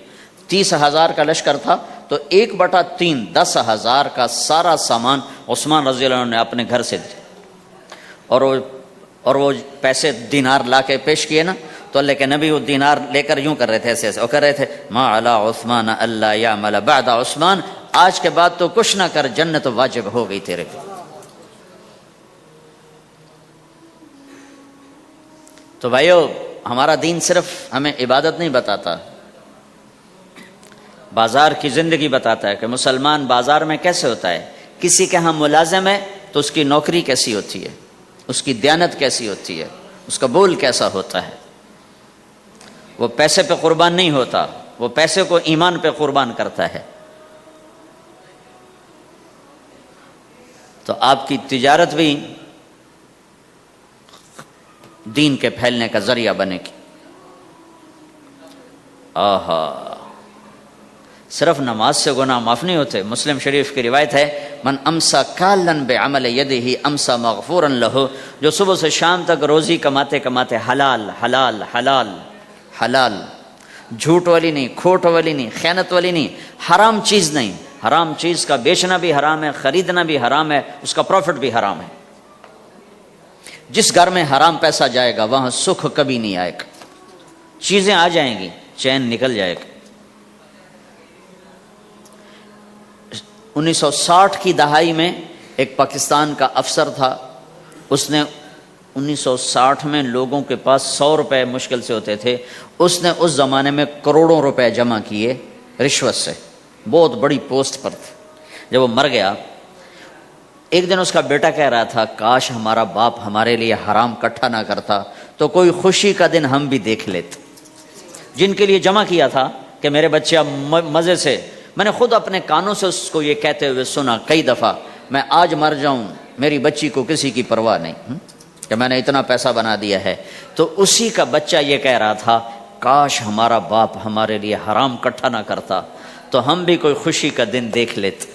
30,000 کا لشکر تھا تو 1/3 10,000 کا سارا سامان عثمان رضی اللہ عنہ نے اپنے گھر سے دیا. اور وہ پیسے دینار لا کے پیش کیے نا تو اللہ کے نبی وہ دینار لے کر یوں کر رہے تھے، ایسے ایسے وہ کر رہے تھے ما علی عثمان اللہ یعمل بعد عثمان، آج کے بعد تو کچھ نہ کر، جنت واجب ہو گئی تیرے پہ. تو بھائیو ہمارا دین صرف ہمیں عبادت نہیں بتاتا، بازار کی زندگی بتاتا ہے کہ مسلمان بازار میں کیسے ہوتا ہے. کسی کے ہاں ملازم ہے تو اس کی نوکری کیسی ہوتی ہے، اس کی دیانت کیسی ہوتی ہے، اس کا بول کیسا ہوتا ہے. وہ پیسے پہ قربان نہیں ہوتا، وہ پیسے کو ایمان پہ قربان کرتا ہے. تو آپ کی تجارت بھی دین کے پھیلنے کا ذریعہ بنے گی. آہا، صرف نماز سے گناہ معاف نہیں ہوتے. مسلم شریف کی روایت ہے من امسا کالن بعمل یدہ امسا مغفورا لہ، جو صبح سے شام تک روزی کماتے کماتے حلال حلال حلال حلال، جھوٹ والی نہیں، کھوٹ والی نہیں، خیانت والی نہیں، حرام چیز نہیں. حرام چیز کا بیچنا بھی حرام ہے، خریدنا بھی حرام ہے، اس کا پروفٹ بھی حرام ہے. جس گھر میں حرام پیسہ جائے گا وہاں سکھ کبھی نہیں آئے گا. چیزیں آ جائیں گی، چین نکل جائے گا. 1960 کی دہائی میں ایک پاکستان کا افسر تھا، اس نے 1960 میں لوگوں کے پاس 100 روپے مشکل سے ہوتے تھے، اس نے اس زمانے میں کروڑوں روپے جمع کیے رشوت سے. بہت بڑی پوسٹ پر تھے. جب وہ مر گیا ایک دن اس کا بیٹا کہہ رہا تھا کاش ہمارا باپ ہمارے لیے حرام کٹھا نہ کرتا تو کوئی خوشی کا دن ہم بھی دیکھ لیتے. جن کے لیے جمع کیا تھا کہ میرے بچے اب مزے سے، میں نے خود اپنے کانوں سے اس کو یہ کہتے ہوئے سنا کئی دفعہ، میں آج مر جاؤں میری بچی کو کسی کی پرواہ نہیں کہ میں نے اتنا پیسہ بنا دیا ہے. تو اسی کا بچہ یہ کہہ رہا تھا کاش ہمارا باپ ہمارے لیے حرام کٹھا نہ کرتا تو ہم بھی کوئی خوشی کا دن دیکھ لیتے.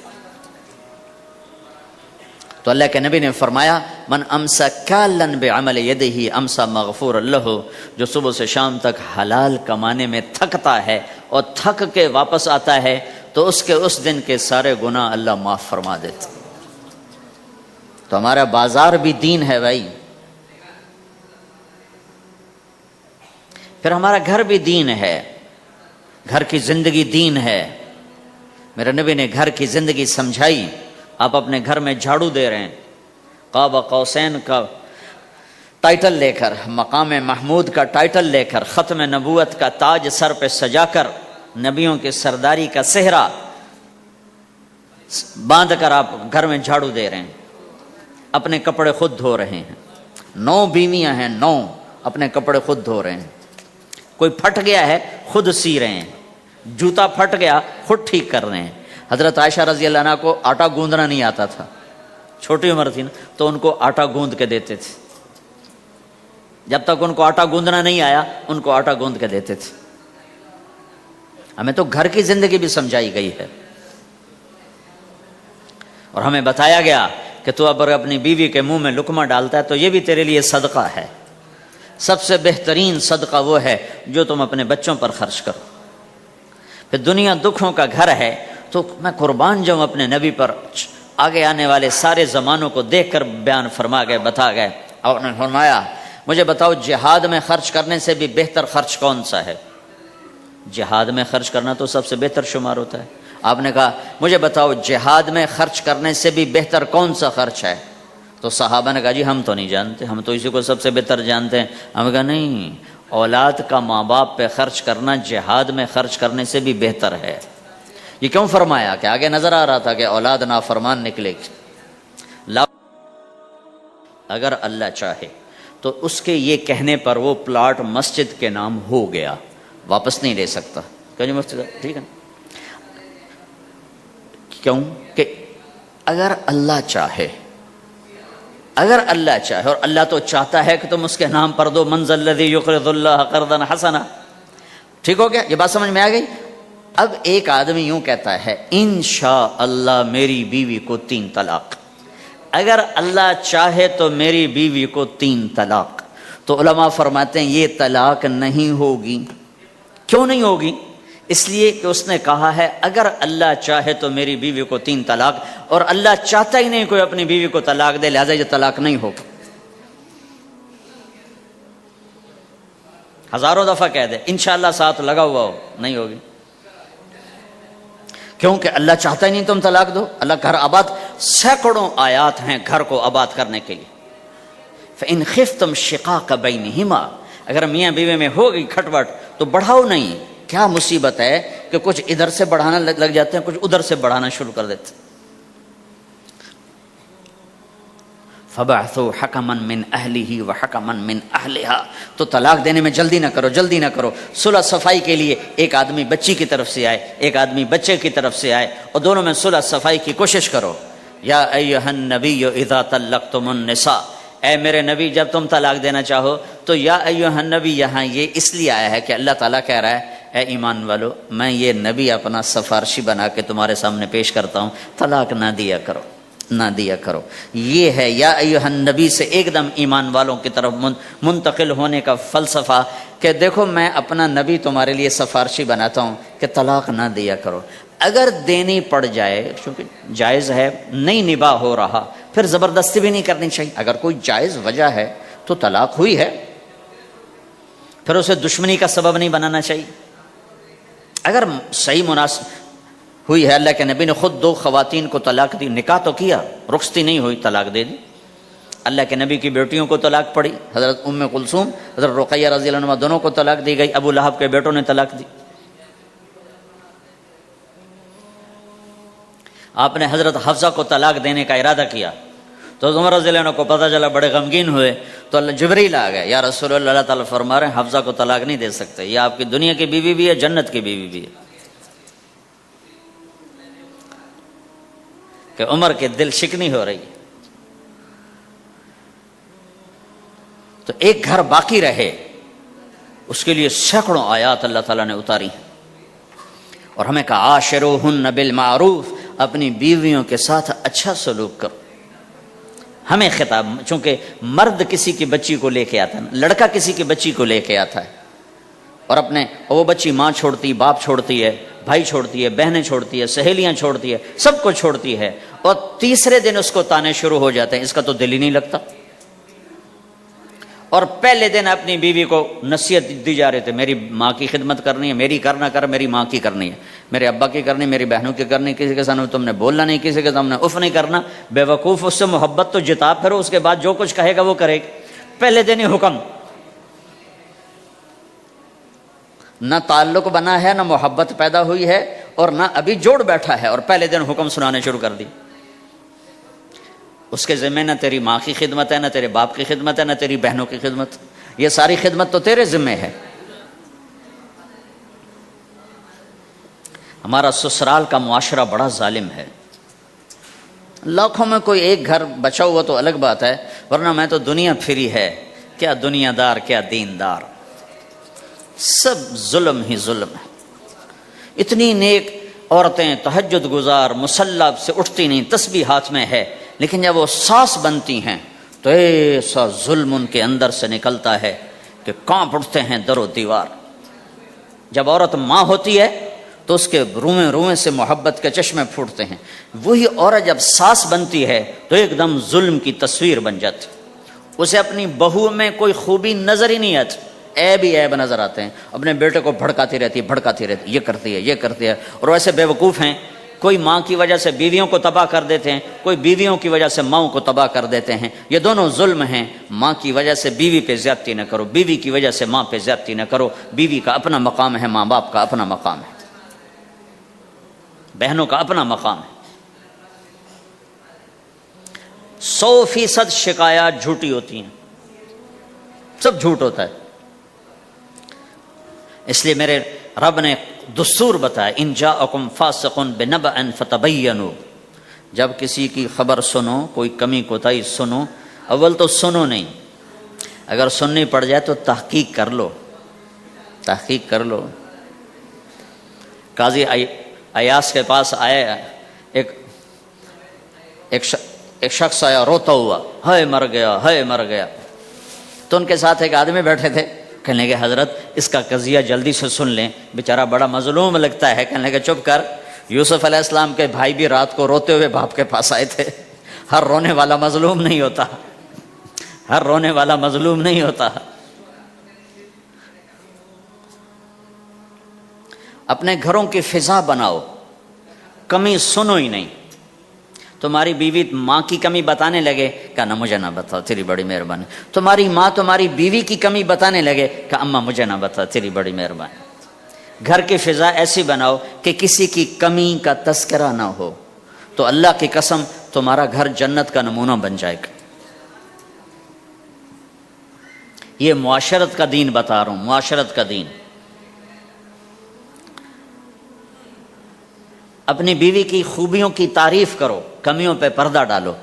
تو اللہ کے نبی نے فرمایا من امسا کالن بعمل یدہ امسا مغفور لہ، جو صبح سے شام تک حلال کمانے میں تھکتا ہے اور تھک کے واپس آتا ہے تو اس کے اس دن کے سارے گناہ اللہ معاف فرما دیتا. تو ہمارا بازار بھی دین ہے بھائی، پھر ہمارا گھر بھی دین ہے، گھر کی زندگی دین ہے. میرے نبی نے گھر کی زندگی سمجھائی. آپ اپنے گھر میں جھاڑو دے رہے ہیں، قاب قوسین کا ٹائٹل لے کر، مقام محمود کا ٹائٹل لے کر، ختم نبوت کا تاج سر پہ سجا کر، نبیوں کی سرداری کا صحرا باندھ کر آپ گھر میں جھاڑو دے رہے ہیں، اپنے کپڑے خود دھو رہے ہیں. 9 بیویاں ہیں، 9 اپنے کپڑے خود دھو رہے ہیں. کوئی پھٹ گیا ہے خود سی رہے ہیں، جوتا پھٹ گیا خود ٹھیک کر رہے ہیں. حضرت عائشہ رضی اللہ عنہ کو آٹا گوندنا نہیں آتا تھا، چھوٹی عمر تھی نا تو ان کو آٹا گوندھ کے دیتے تھے، جب تک ان کو آٹا گوندنا نہیں آیا ان کو آٹا گوندھ کے دیتے تھے۔ ہمیں تو گھر کی زندگی بھی سمجھائی گئی ہے، اور ہمیں بتایا گیا کہ تو اگر اپنی بیوی کے منہ میں لقمہ ڈالتا ہے تو یہ بھی تیرے لیے صدقہ ہے، سب سے بہترین صدقہ وہ ہے جو تم اپنے بچوں پر خرچ کرو۔ پھر دنیا دکھوں کا گھر ہے تو میں قربان جاؤں اپنے نبی پر، آگے آنے والے سارے زمانوں کو دیکھ کر بیان فرما گئے، بتا گئے، اور نے فرمایا مجھے بتاؤ جہاد میں خرچ کرنے سے بھی بہتر خرچ کون سا ہے؟ جہاد میں خرچ کرنا تو سب سے بہتر شمار ہوتا ہے۔ آپ نے کہا مجھے بتاؤ جہاد میں خرچ کرنے سے بھی بہتر کون سا خرچ ہے؟ تو صحابہ نے کہا جی ہم تو نہیں جانتے، ہم تو اسی کو سب سے بہتر جانتے ہیں۔ ہم نے کہا نہیں، اولاد کا ماں باپ پہ خرچ کرنا جہاد میں خرچ کرنے سے بھی بہتر ہے۔ یہ کیوں فرمایا؟ کہ آگے نظر آ رہا تھا کہ اولاد نافرمان نکلے گی، اگر اللہ چاہے تو اس کے یہ کہنے پر وہ پلاٹ مسجد کے نام ہو گیا، واپس نہیں لے سکتا۔ کہ جی مفتی صاحب ٹھیک ہے نا؟ کیوں کہ اگر اللہ چاہے، اگر اللہ چاہے، اور اللہ تو چاہتا ہے کہ تم اس کے نام پر دو، من ذا الذی یقرض اللہ قرضا حسنا، ٹھیک ہو گیا؟ یہ بات سمجھ میں آ گئی؟ اب ایک آدمی یوں کہتا ہے انشاءاللہ میری بیوی کو 3 طلاق، اگر اللہ چاہے تو میری بیوی کو 3 طلاق، تو علماء فرماتے ہیں یہ طلاق نہیں ہوگی۔ کیوں نہیں ہوگی؟ اس لیے کہ اس نے کہا ہے اگر اللہ چاہے تو میری بیوی کو 3 طلاق، اور اللہ چاہتا ہی نہیں کوئی اپنی بیوی کو طلاق دے، لہذا یہ طلاق نہیں ہوگی۔ ہزاروں دفعہ کہہ دے انشاءاللہ ساتھ لگا ہوا ہو، نہیں ہوگی، کیونکہ اللہ چاہتا ہی نہیں تم طلاق دو۔ اللہ گھر آباد، سینکڑوں آیات ہیں گھر کو آباد کرنے کے لیے۔ فَإِنْ خِفْتُمْ شِقَاقَ بَيْنِهِمَا، اگر میاں بیوی میں ہوگی کھٹپٹ تو بڑھاؤ نہیں۔ کیا مصیبت ہے کہ کچھ ادھر سے بڑھانا لگ جاتے ہیں، کچھ ادھر سے بڑھانا شروع کر دیتے ہیں۔ فَبَعْثُوا حَكَمًا مِّنْ أَهْلِهِ وَحَكَمًا مِّنْ أَهْلِهَا، تو طلاق دینے میں جلدی نہ کرو، جلدی نہ کرو۔ صلح صفائی کے لیے ایک آدمی بچی کی طرف سے آئے، ایک آدمی بچے کی طرف سے آئے، اور دونوں میں صلح صفائی کی کوشش کرو۔ یا ایھا النبی اذا طلقتم النساء، اے میرے نبی جب تم طلاق دینا چاہو تو یا ایھا النبی یہاں یہ اس لیے آیا ہے کہ اللہ تعالیٰ کہہ رہا ہے اے ایمان والو میں یہ نبی اپنا سفارشی بنا کے تمہارے سامنے پیش کرتا ہوں، طلاق نہ دیا کرو، نہ دیا کرو۔ یہ ہے یا ایھا النبی سے ایک دم ایمان والوں کی طرف منتقل ہونے کا فلسفہ کہ دیکھو میں اپنا نبی تمہارے لیے سفارشی بناتا ہوں کہ طلاق نہ دیا کرو۔ اگر دینی پڑ جائے، چونکہ جائز ہے، نہیں نباہ ہو رہا، پھر زبردستی بھی نہیں کرنی چاہیے۔ اگر کوئی جائز وجہ ہے تو طلاق ہوئی ہے، پھر اسے دشمنی کا سبب نہیں بنانا چاہیے۔ اگر صحیح مناسب ہوئی ہے، اللہ کے نبی نے خود 2 خواتین کو طلاق دی، نکاح تو کیا، رخصتی نہیں ہوئی، طلاق دے دی۔ اللہ کے نبی کی بیٹیوں کو طلاق پڑی، حضرت ام کلثوم، حضرت رقیہ رضی اللہ عنہ دونوں کو طلاق دی گئی، ابو لہب کے بیٹوں نے طلاق دی۔ آپ نے حضرت حفصہ کو طلاق دینے کا ارادہ کیا تو عمر رضی اللہ عنہ کو پتہ چلا، بڑے غمگین ہوئے، تو اللہ جبریل آ گئے، یا رسول اللہ، اللہ تعالیٰ فرما رہے ہیں حفصہ کو طلاق نہیں دے سکتے، یہ آپ کی دنیا کی بیوی بھی ہے، جنت کی بیوی بھی ہے۔ کہ عمر کے دل شکنی ہو رہی ہے، تو ایک گھر باقی رہے اس کے لیے سینکڑوں آیات اللہ تعالیٰ نے اتاری ہیں، اور ہمیں کہا عاشروہن بالمعروف، اپنی بیویوں کے ساتھ اچھا سلوک کرو۔ ہمیں خطاب، چونکہ مرد کسی کی بچی کو لے کے آتا ہے، لڑکا کسی کی بچی کو لے کے آتا ہے، اور وہ بچی ماں چھوڑتی، باپ چھوڑتی ہے، بھائی چھوڑتی ہے، بہنیں چھوڑتی ہے، سہیلیاں چھوڑتی ہے، سب کو چھوڑتی ہے، اور تیسرے دن اس کو تانے شروع ہو جاتے ہیں، اس کا تو دل ہی نہیں لگتا۔ اور پہلے دن اپنی بیوی کو نصیحت دی جا رہے تھے، میری ماں کی خدمت کرنی ہے، میری کرنا کر، میری ماں کی کرنی ہے، میرے ابا کی کرنی، میری بہنوں کی کرنی، کسی کے سامنے تم نے بولنا نہیں، کسی کے سامنے اف نہیں کرنا، بے وقوف، اس سے محبت تو جتا پھرو، اس کے بعد جو کچھ کہے گا وہ کرے گا۔ پہلے دن ہی حکم، نہ تعلق بنا ہے، نہ محبت پیدا ہوئی ہے، اور نہ ابھی جوڑ بیٹھا ہے، اور پہلے دن حکم سنانے شروع کر دی۔ اس کے ذمہ نہ تیری ماں کی خدمت ہے، نہ تیرے باپ کی خدمت ہے، نہ تیری بہنوں کی خدمت، یہ ساری خدمت تو تیرے ذمہ ہے۔ ہمارا سسرال کا معاشرہ بڑا ظالم ہے، لاکھوں میں کوئی ایک گھر بچا ہوا تو الگ بات ہے، ورنہ میں تو دنیا پھری ہے، کیا دنیا دار کیا دیندار، سب ظلم ہی ظلم ہے۔ اتنی نیک عورتیں تہجد گزار مصلی سے اٹھتی نہیں، تسبیح ہاتھ میں ہے، لیکن جب وہ ساس بنتی ہیں تو ایسا ظلم ان کے اندر سے نکلتا ہے کہ کانپ اٹھتے ہیں در و دیوار۔ جب عورت ماں ہوتی ہے تو اس کے روئیں روئیں سے محبت کے چشمے پھوٹتے ہیں، وہی عورت جب ساس بنتی ہے تو ایک دم ظلم کی تصویر بن جاتی، اسے اپنی بہو میں کوئی خوبی نظر ہی نہیں آتی، عیب ہی عیب نظر آتے ہیں، اپنے بیٹے کو بھڑکاتی رہتی، یہ کرتی ہے۔ اور ویسے بیوقوف ہیں، کوئی ماں کی وجہ سے بیویوں کو تباہ کر دیتے ہیں، کوئی بیویوں کی وجہ سے ماؤں کو تباہ کر دیتے ہیں، یہ دونوں ظلم ہیں۔ ماں کی وجہ سے بیوی پہ زیادتی نہ کرو، بیوی کی وجہ سے ماں پہ زیادتی نہ کرو، بیوی کا اپنا مقام ہے، ماں باپ کا اپنا مقام ہے، بہنوں کا اپنا مقام ہے۔ 100% شکایات جھوٹی ہوتی ہیں، سب جھوٹ ہوتا ہے۔ اس لیے میرے رب نے دستور بتایا، ان جاءکم فاسق بنبأ فتبینوا، جب کسی کی خبر سنو، کوئی کمی کوتاہی سنو، اول تو سنو نہیں، اگر سننی پڑ جائے تو تحقیق کر لو، تحقیق کر لو۔ قاضی ایاس کے پاس آیا ایک شخص آیا روتا ہوا، ہائے مر گیا، ہائے مر گیا۔ تو ان کے ساتھ ایک آدمی بیٹھے تھے، کہنے لگے حضرت اس کا قضیہ جلدی سے سن لیں، بیچارہ بڑا مظلوم لگتا ہے۔ کہنے لگے چپ کر، یوسف علیہ السلام کے بھائی بھی رات کو روتے ہوئے باپ کے پاس آئے تھے، ہر رونے والا مظلوم نہیں ہوتا، ہر رونے والا مظلوم نہیں ہوتا۔ اپنے گھروں کی فضا بناؤ، کمی سنو ہی نہیں۔ تمہاری بیوی ماں کی کمی بتانے لگے، کہنا مجھے نہ بتاؤ تیری بڑی مہربانی۔ تمہاری ماں تمہاری بیوی کی کمی بتانے لگے، کہ اماں مجھے نہ بتا تیری بڑی مہربانی۔ گھر کی فضا ایسی بناؤ کہ کسی کی کمی کا تذکرہ نہ ہو، تو اللہ کی قسم تمہارا گھر جنت کا نمونہ بن جائے گا۔ یہ معاشرت کا دین بتا رہا ہوں، معاشرت کا دین۔ اپنی بیوی کی خوبیوں کی تعریف کرو، کمیوں پہ پردہ ڈالو۔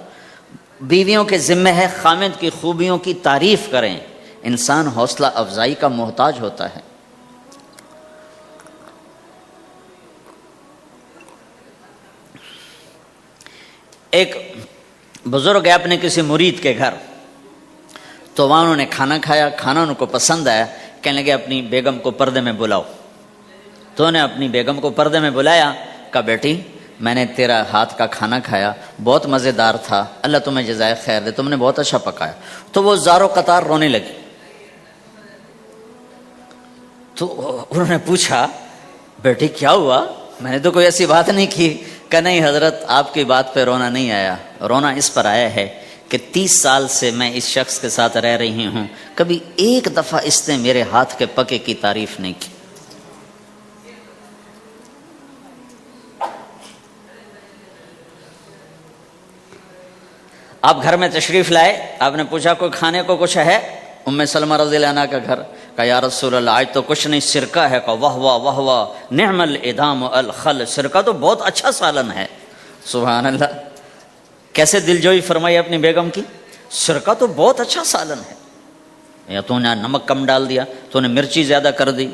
بیویوں کے ذمہ ہے خامد کی خوبیوں کی تعریف کریں، انسان حوصلہ افزائی کا محتاج ہوتا ہے۔ ایک بزرگ ہے اپنے کسی مرید کے گھر، تو وہاں انہوں نے کھانا کھایا، کھانا ان کو پسند آیا، کہنے لگے اپنی بیگم کو پردے میں بلاؤ۔ تو انہوں نے اپنی بیگم کو پردے میں بلایا، کہا بیٹی میں نے تیرا ہاتھ کا کھانا کھایا، بہت مزیدار تھا، اللہ تمہیں جزائے خیر دے، تم نے بہت اچھا پکایا۔ تو وہ زاروں قطار رونے لگی۔ تو انہوں نے پوچھا بیٹی کیا ہوا، میں نے تو کوئی ایسی بات نہیں کی۔ کہ نہیں حضرت آپ کی بات پہ رونا نہیں آیا، رونا اس پر آیا ہے کہ 30 سال سے میں اس شخص کے ساتھ رہ رہی ہوں، کبھی ایک دفعہ اس نے میرے ہاتھ کے پکے کی تعریف نہیں کی۔ آپ گھر میں تشریف لائے، آپ نے پوچھا کوئی کھانے کو کچھ ہے؟ ام سلمہ رضی اللہ عنہ کا گھر، کہا یا رسول اللہ آج تو کچھ نہیں، سرکہ ہے۔ کہا واہ واہ واہ واہ، نعم الادام الخل، سرکہ تو بہت اچھا سالن ہے۔ سبحان اللہ، کیسے دلجوئی فرمائی اپنی بیگم کی، سرکہ تو بہت اچھا سالن ہے۔ یا تو نے نمک کم ڈال دیا، تو نے مرچی زیادہ کر دی۔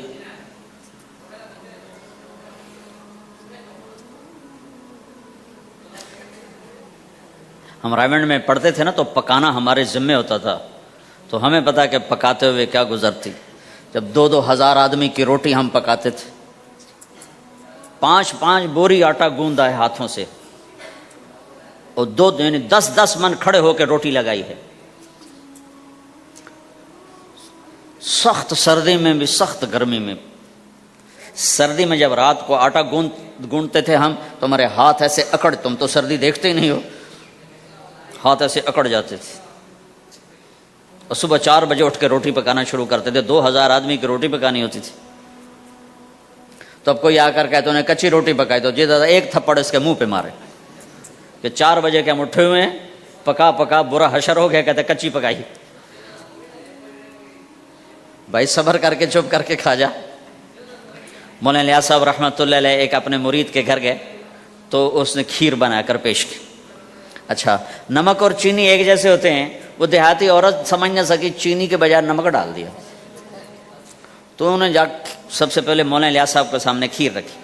ہم رائمنڈ میں پڑھتے تھے نا، تو پکانا ہمارے ذمہ ہوتا تھا، تو ہمیں پتا کہ پکاتے ہوئے کیا گزرتی۔ جب 2-2 ہزار آدمی کی روٹی ہم پکاتے تھے، 5-5 بوری آٹا گوندا ہے ہاتھوں سے، اور 10-10 من کھڑے ہو کے روٹی لگائی ہے، سخت سردی میں بھی سخت گرمی میں بھی۔ سردی میں جب رات کو آٹا گوندتے تھے ہم، تو ہمارے ہاتھ ایسے اکڑ، تم تو سردی دیکھتے ہی نہیں ہو، ہاتھ ایسے اکڑ جاتے تھے، اور صبح 4 بجے اٹھ کے روٹی پکانا شروع کرتے تھے۔ 2000 آدمی کی روٹی پکانی ہوتی تھی۔ تو اب کوئی آ کر کہتے انہیں کچی روٹی پکائی، تو جی دادا ایک تھپڑ اس کے منہ پہ مارے کہ 4 بجے کے ہم اٹھے ہوئے ہیں، پکا پکا برا حشر ہو گیا، کہتے کچی پکائی۔ بھائی صبر کر کے چپ کر کے کھا جا۔ مولانا الیاس صاحب رحمۃ اللہ علیہ ایک اپنے مرید کے گھر گئے، تو اس نے کھیر بنا کر پیش کی۔ اچھا نمک اور چینی ایک جیسے ہوتے ہیں. وہ دیہاتی عورت سمجھ نہ سکی, چینی کے بجائے نمک ڈال دیا. تو انہوں نے جا سب سے پہلے مولانا الیاس صاحب کے سامنے کھیر رکھی.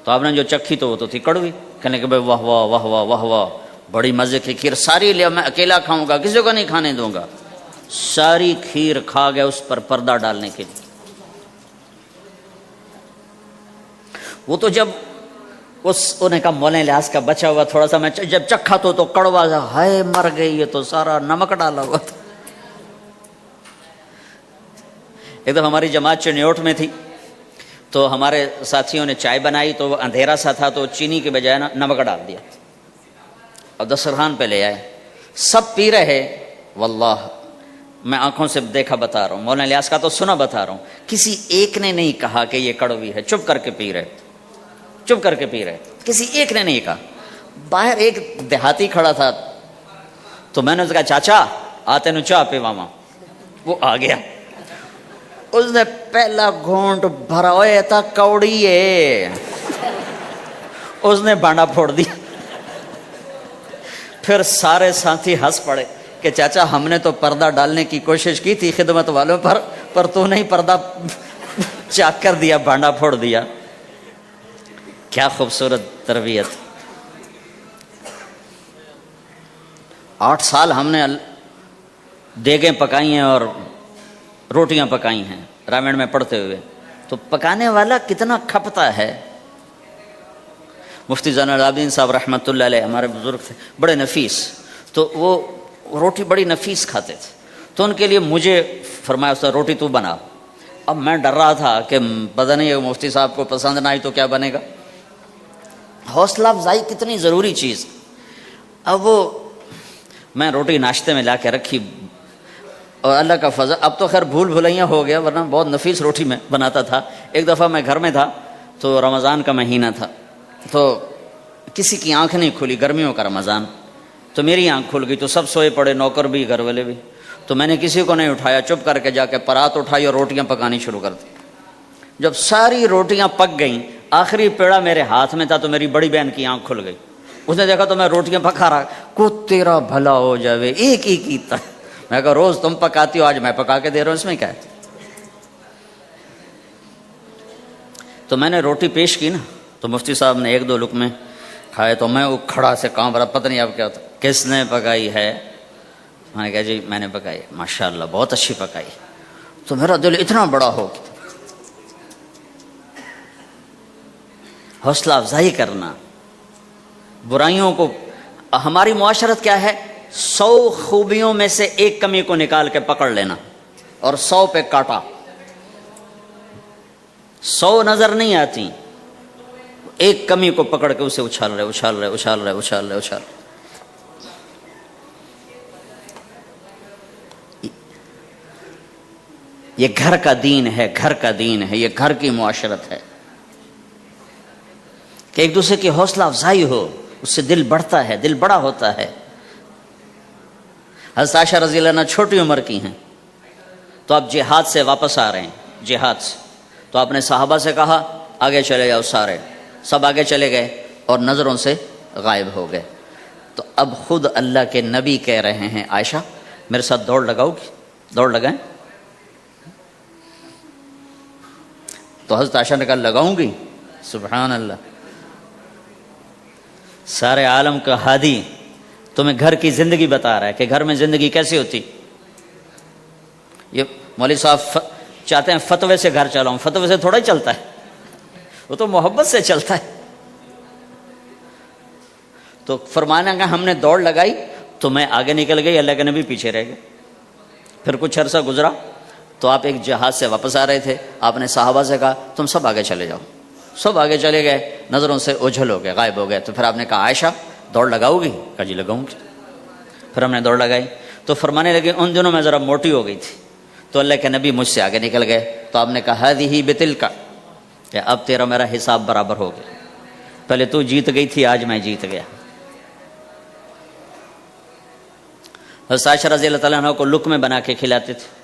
تو آپ نے جو چکھی تو وہ تو تھی کڑوی. کہنے کہ بھائی واہ واہ واہ واہ واہ واہ, بڑی مزے کی کھیر, ساری لیا میں اکیلا کھاؤں گا, کسی کو نہیں کھانے دوں گا. ساری کھیر کھا گیا اس پر پردہ ڈالنے کے لیے. وہ تو جب انہوں نے کہا مولانا الیاس کا بچا ہوا تھوڑا سا میں جب چکھا تو کڑوا سا, ہائے مر گئی, یہ تو سارا نمک ڈالا ہوا تھا. ایک دفعہ ہماری جماعت چنیوٹ میں تھی, تو ہمارے ساتھیوں نے چائے بنائی, تو وہ اندھیرا سا تھا, تو چینی کے بجائے نا نمک ڈال دیا اور دسترخوان پہ لے آئے. سب پی رہے, واللہ میں آنکھوں سے دیکھا بتا رہا ہوں, مولانا الیاس کا تو سنا بتا رہا ہوں, کسی ایک نے نہیں کہا کہ یہ کڑوی ہے. چپ کر کے پی رہے, چپ کر کے پی رہے, کسی ایک نے نہیں کہا. باہر ایک دیہاتی کھڑا تھا, تو میں نے اس کہا چاچا آتے نو چاہ پی ماما. وہ آ گیا, اس نے پہلا گھونٹ بھرا, ہوئے تھا کوڑی ہے, اس نے بانڈا پھوڑ دیا. پھر سارے ساتھی ہنس پڑے کہ چاچا ہم نے تو پردہ ڈالنے کی کوشش کی تھی خدمت والوں پر تو نہیں پردہ چاک کر دیا, بانڈا پھوڑ دیا. کیا خوبصورت تربیت. 8 سال ہم نے دیگیں پکائی ہیں اور روٹیاں پکائی ہیں رامین میں پڑھتے ہوئے. تو پکانے والا کتنا کھپتا ہے. مفتی زین العابدین صاحب رحمۃ اللہ علیہ ہمارے بزرگ تھے, بڑے نفیس, تو وہ روٹی بڑی نفیس کھاتے تھے. تو ان کے لیے مجھے فرمایا اس روٹی تو بنا. اب میں ڈر رہا تھا کہ پتہ نہیں مفتی صاحب کو پسند نہ آئی تو کیا بنے گا. حوصلہ افزائی کتنی ضروری چیز. اب وہ میں روٹی ناشتے میں لا کے رکھی, اور اللہ کا فضل, اب تو خیر بھول بھلائیاں ہو گیا, ورنہ بہت نفیس روٹی میں بناتا تھا. ایک دفعہ میں گھر میں تھا, تو رمضان کا مہینہ تھا, تو کسی کی آنکھ نہیں کھلی, گرمیوں کا رمضان, تو میری آنکھ کھل گئی. تو سب سوئے پڑے, نوکر بھی گھر والے بھی. تو میں نے کسی کو نہیں اٹھایا, چپ کر کے جا کے پرات اٹھائی اور روٹیاں پکانی شروع کر دی. جب ساری روٹیاں پک گئیں, آخری پیڑا میرے ہاتھ میں تھا, تو میری بڑی بہن کی آنکھ کھل گئی. اس نے دیکھا تو میں روٹیاں پکا رہا, کو تیرا بھلا ہو جاوے, ایک ہی کی تھا. میں کہا روز تم پکاتی ہو, آج میں پکا کے دے رہا ہوں, اس میں کیا ہے. تو میں نے روٹی پیش کی نا, تو مفتی صاحب نے 1-2 لقمے کھائے, تو میں وہ کھڑا سے کام رہا, پتہ نہیں اب کیا ہوتا, کس نے پکائی ہے. میں نے کہا جی میں نے پکائی. ماشاءاللہ بہت اچھی پکائی. تو میرا دل اتنا بڑا ہو گیا. حوصلہ افزائی کرنا, برائیوں کو. ہماری معاشرت کیا ہے, 100 خوبیوں میں سے ایک کمی کو نکال کے پکڑ لینا اور 100 پہ کاٹا. 100 نظر نہیں آتی, ایک کمی کو پکڑ کے اسے اچھال رہے اچھال رہے اچھال رہے اچھال رہے اچھال رہے. یہ گھر کا دین ہے, گھر کا دین ہے, یہ گھر کی معاشرت ہے کہ ایک دوسرے کی حوصلہ افزائی ہو, اس سے دل بڑھتا ہے, دل بڑا ہوتا ہے. حضرت عائشہ رضی اللہ عنہ چھوٹی عمر کی ہیں, تو آپ جہاد سے واپس آ رہے ہیں, جہاد سے. تو آپ نے صحابہ سے کہا آگے چلے جاؤ. سارے سب آگے چلے گئے اور نظروں سے غائب ہو گئے. تو اب خود اللہ کے نبی کہہ رہے ہیں عائشہ میرے ساتھ دوڑ لگاؤ گی, دوڑ لگائیں. تو حضرت عائشہ نے کہا لگاؤں گی. سبحان اللہ, سارے عالم کا ہادی تمہیں گھر کی زندگی بتا رہا ہے کہ گھر میں زندگی کیسی ہوتی. یہ مولوی صاحب چاہتے ہیں فتوے سے گھر چلاؤں, فتوے سے تھوڑا ہی چلتا ہے, وہ تو محبت سے چلتا ہے. تو فرمانا کہ ہم نے دوڑ لگائی تو میں آگے نکل گئی, اللہ کے نبی پیچھے رہ گئے. پھر کچھ عرصہ گزرا تو آپ ایک جہاز سے واپس آ رہے تھے, آپ نے صحابہ سے کہا تم سب آگے چلے جاؤ. سب آگے چلے گئے, نظروں سے اوجھل ہو گئے, غائب ہو گئے. تو پھر آپ نے کہا عائشہ دوڑ لگاؤ گی؟ کہا جی لگاؤں گی. پھر ہم نے دوڑ لگائی. تو فرمانے لگے ان دنوں میں ذرا موٹی ہو گئی تھی, تو اللہ کے نبی مجھ سے آگے نکل گئے. تو آپ نے کہا ہذہ بتلک, کہ اب تیرا میرا حساب برابر ہو گیا, پہلے تو جیت گئی تھی, آج میں جیت گیا. حضرت عائشہ رضی اللہ تعالیٰ عنہ کو لقمے بنا کے کھلاتے تھے.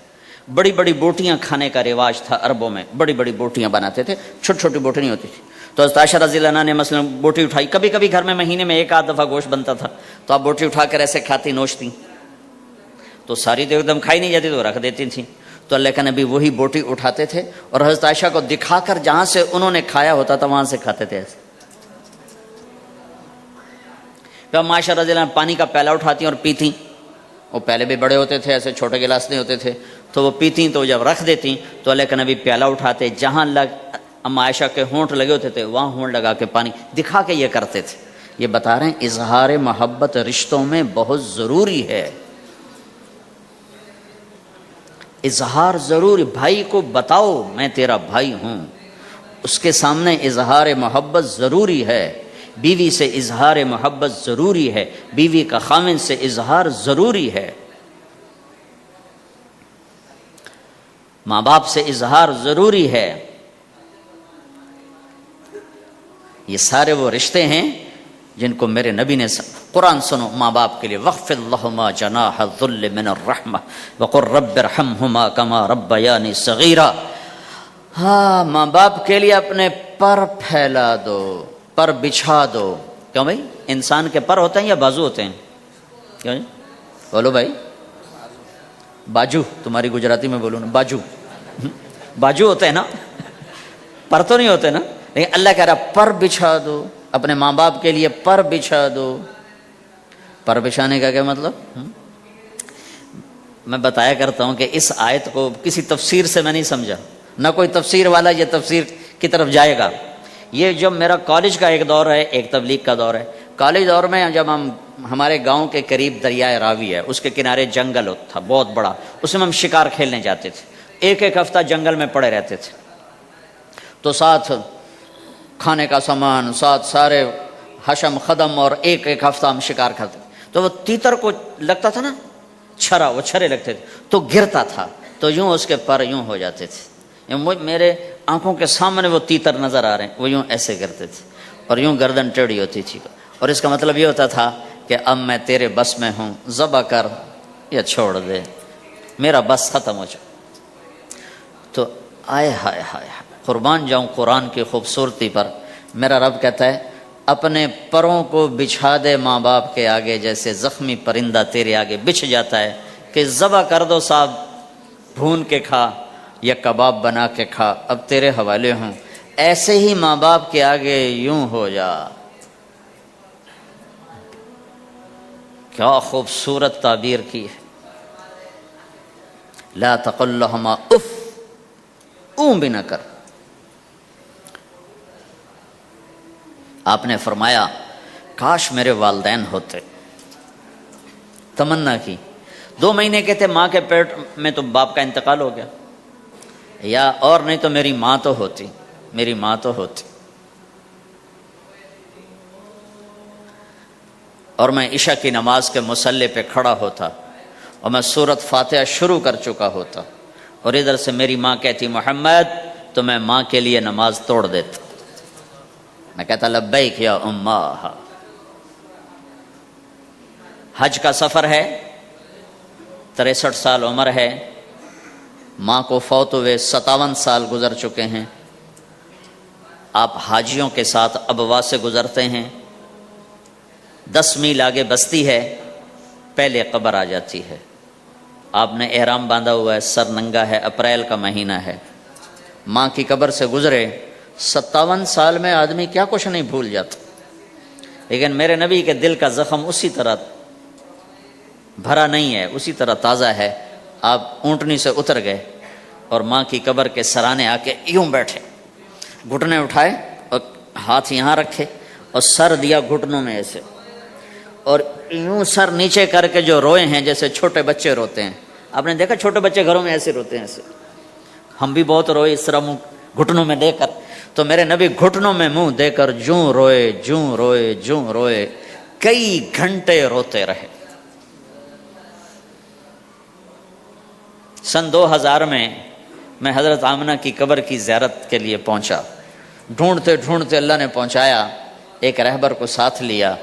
بڑی بڑی بوٹیاں کھانے کا رواج تھا عربوں میں, بڑی بڑی بوٹیاں بناتے تھے, چھوٹی چھوٹی بوٹی نہیں ہوتی تھی. تو حضرت عائشہ رضی اللہ عنہا نے مثلا بوٹی اٹھائی، کبھی کبھی گھر میں مہینے میں ایک آدھ دفعہ گوشت بنتا تھا، تو آپ بوٹی اٹھا کر ایسے کھاتی نوچتی، تو ساری تو ایک دم کھائی نہیں جاتی تو رکھ دیتی تھیں، تو اللہ کے نبی وہی بوٹی اٹھاتے تھے اور حضرت عائشہ کو دکھا کر جہاں سے انہوں نے کھایا ہوتا تھا وہاں سے کھاتے تھے ایسے. پھر عائشہ رضی اللہ عنہا پانی کا پیالہ اٹھاتی اور پیتی، وہ پہلے بھی بڑے ہوتے تھے، ایسے چھوٹے گلاس نہیں ہوتے تھے، تو وہ پیتی تو جب رکھ دیتی تو اللہ کے نبی پیالہ اٹھاتے، جہاں اما عائشہ کے ہونٹ لگے ہوتے تھے وہاں ہونٹ لگا کے پانی دکھا کے یہ کرتے تھے. یہ بتا رہے ہیں اظہار محبت رشتوں میں بہت ضروری ہے، اظہار ضروری. بھائی کو بتاؤ میں تیرا بھائی ہوں، اس کے سامنے اظہار محبت ضروری ہے. بیوی سے اظہار محبت ضروری ہے، بیوی کا خاوند سے اظہار ضروری ہے، ماں باپ سے اظہار ضروری ہے. یہ سارے وہ رشتے ہیں جن کو میرے نبی نے قرآن سنو ماں باپ کے لیے وَخْفِضْ لَهُمَا جَنَاحَ الذُّلِّ مِنَ الرَّحْمَةِ وَقُلْ رَبِّ ارْحَمْهُمَا كَمَا رَبَّيَانِي صَغِيرًا. ہاں ماں باپ کے لیے اپنے پر پھیلا دو، پر بچھا دو. کیوں بھائی؟ انسان کے پر ہوتے ہیں یا بازو ہوتے ہیں؟ کیوں جی بولو بھائی؟ باجو، تمہاری گجراتی میں بولو نا، باجو باجو ہوتے ہیں نا، پر تو نہیں ہوتے نا. لیکن اللہ کہہ رہا پر بچھا دو، اپنے ماں باپ کے لیے پر بچھا دو. پر بچھانے کا کیا مطلب؟ میں بتایا کرتا ہوں کہ اس آیت کو کسی تفسیر سے میں نہیں سمجھا، نہ کوئی تفسیر والا یہ تفسیر کی طرف جائے گا. یہ جب میرا کالج کا ایک دور ہے، ایک تبلیغ کا دور ہے. کالج دور میں جب ہمارے گاؤں کے قریب دریائے راوی ہے، اس کے کنارے جنگل تھا بہت بڑا، اس میں ہم شکار کھیلنے جاتے تھے. ایک ایک ہفتہ جنگل میں پڑے رہتے تھے، تو ساتھ کھانے کا سامان، ساتھ سارے حشم خدم، اور ایک ایک ہفتہ ہم شکار کرتے. تو وہ تیتر کو لگتا تھا نا چھرا، وہ چھرے لگتے تھے تو گرتا تھا، تو یوں اس کے پر یوں ہو جاتے تھے. میرے آنکھوں کے سامنے وہ تیتر نظر آ رہے ہیں، وہ یوں ایسے کرتے تھے اور یوں گردن ٹیڑھی ہوتی تھی. اور اس کا مطلب یہ ہوتا تھا کہ اب میں تیرے بس میں ہوں، ذبح کر یا چھوڑ دے، میرا بس ختم ہو چکا. تو آئے ہائے ہائے قربان جاؤں قرآن کی خوبصورتی پر. میرا رب کہتا ہے اپنے پروں کو بچھا دے ماں باپ کے آگے، جیسے زخمی پرندہ تیرے آگے بچھ جاتا ہے کہ ذبح کر دو صاحب، بھون کے کھا یا کباب بنا کے کھا، اب تیرے حوالے ہوں. ایسے ہی ماں باپ کے آگے یوں ہو جا. کیا خوبصورت تعبیر کی ہے. لا تقل لهما اف، اون بھی نہ کر. آپ نے فرمایا کاش میرے والدین ہوتے. تمنا کی. 2 مہینے کے تھے ماں کے پیٹ میں تو باپ کا انتقال ہو گیا، یا اور نہیں تو میری ماں تو ہوتی، میری ماں تو ہوتی. اور میں عشاء کی نماز کے مصلی پہ کھڑا ہوتا اور میں سورۃ فاتحہ شروع کر چکا ہوتا، اور ادھر سے میری ماں کہتی محمد، تو میں ماں کے لیے نماز توڑ دیتا. میں کہتا لبیک یا اماں. حج کا سفر ہے، 63 سال عمر ہے، ماں کو فوت ہوئے 57 سال گزر چکے ہیں. آپ حاجیوں کے ساتھ ابوا سے گزرتے ہیں، 10 میل آگے بستی ہے، پہلے قبر آ جاتی ہے. آپ نے احرام باندھا ہوا ہے، سر ننگا ہے، اپریل کا مہینہ ہے، ماں کی قبر سے گزرے. 57 سال میں آدمی کیا کچھ نہیں بھول جاتا، لیکن میرے نبی کے دل کا زخم اسی طرح بھرا نہیں ہے، اسی طرح تازہ ہے. آپ اونٹنی سے اتر گئے اور ماں کی قبر کے سرانے آ کے یوں بیٹھے، گھٹنے اٹھائے اور ہاتھ یہاں رکھے اور سر دیا گھٹنوں میں ایسے، اور یوں سر نیچے کر کے جو روئے ہیں جیسے چھوٹے بچے روتے ہیں. آپ نے دیکھا چھوٹے بچے گھروں میں ایسے روتے ہیں، ایسے. ہم بھی بہت روئے اس طرح منہ گھٹنوں میں دے کر. تو میرے نبی گھٹنوں میں منہ دے کر جوں روئے جوں روئے جوں روئے، کئی گھنٹے روتے رہے. سن 2000 میں حضرت آمنہ کی قبر کی زیارت کے لیے پہنچا. ڈھونڈتے ڈھونڈتے اللہ نے پہنچایا، ایک رہبر کو ساتھ لیا.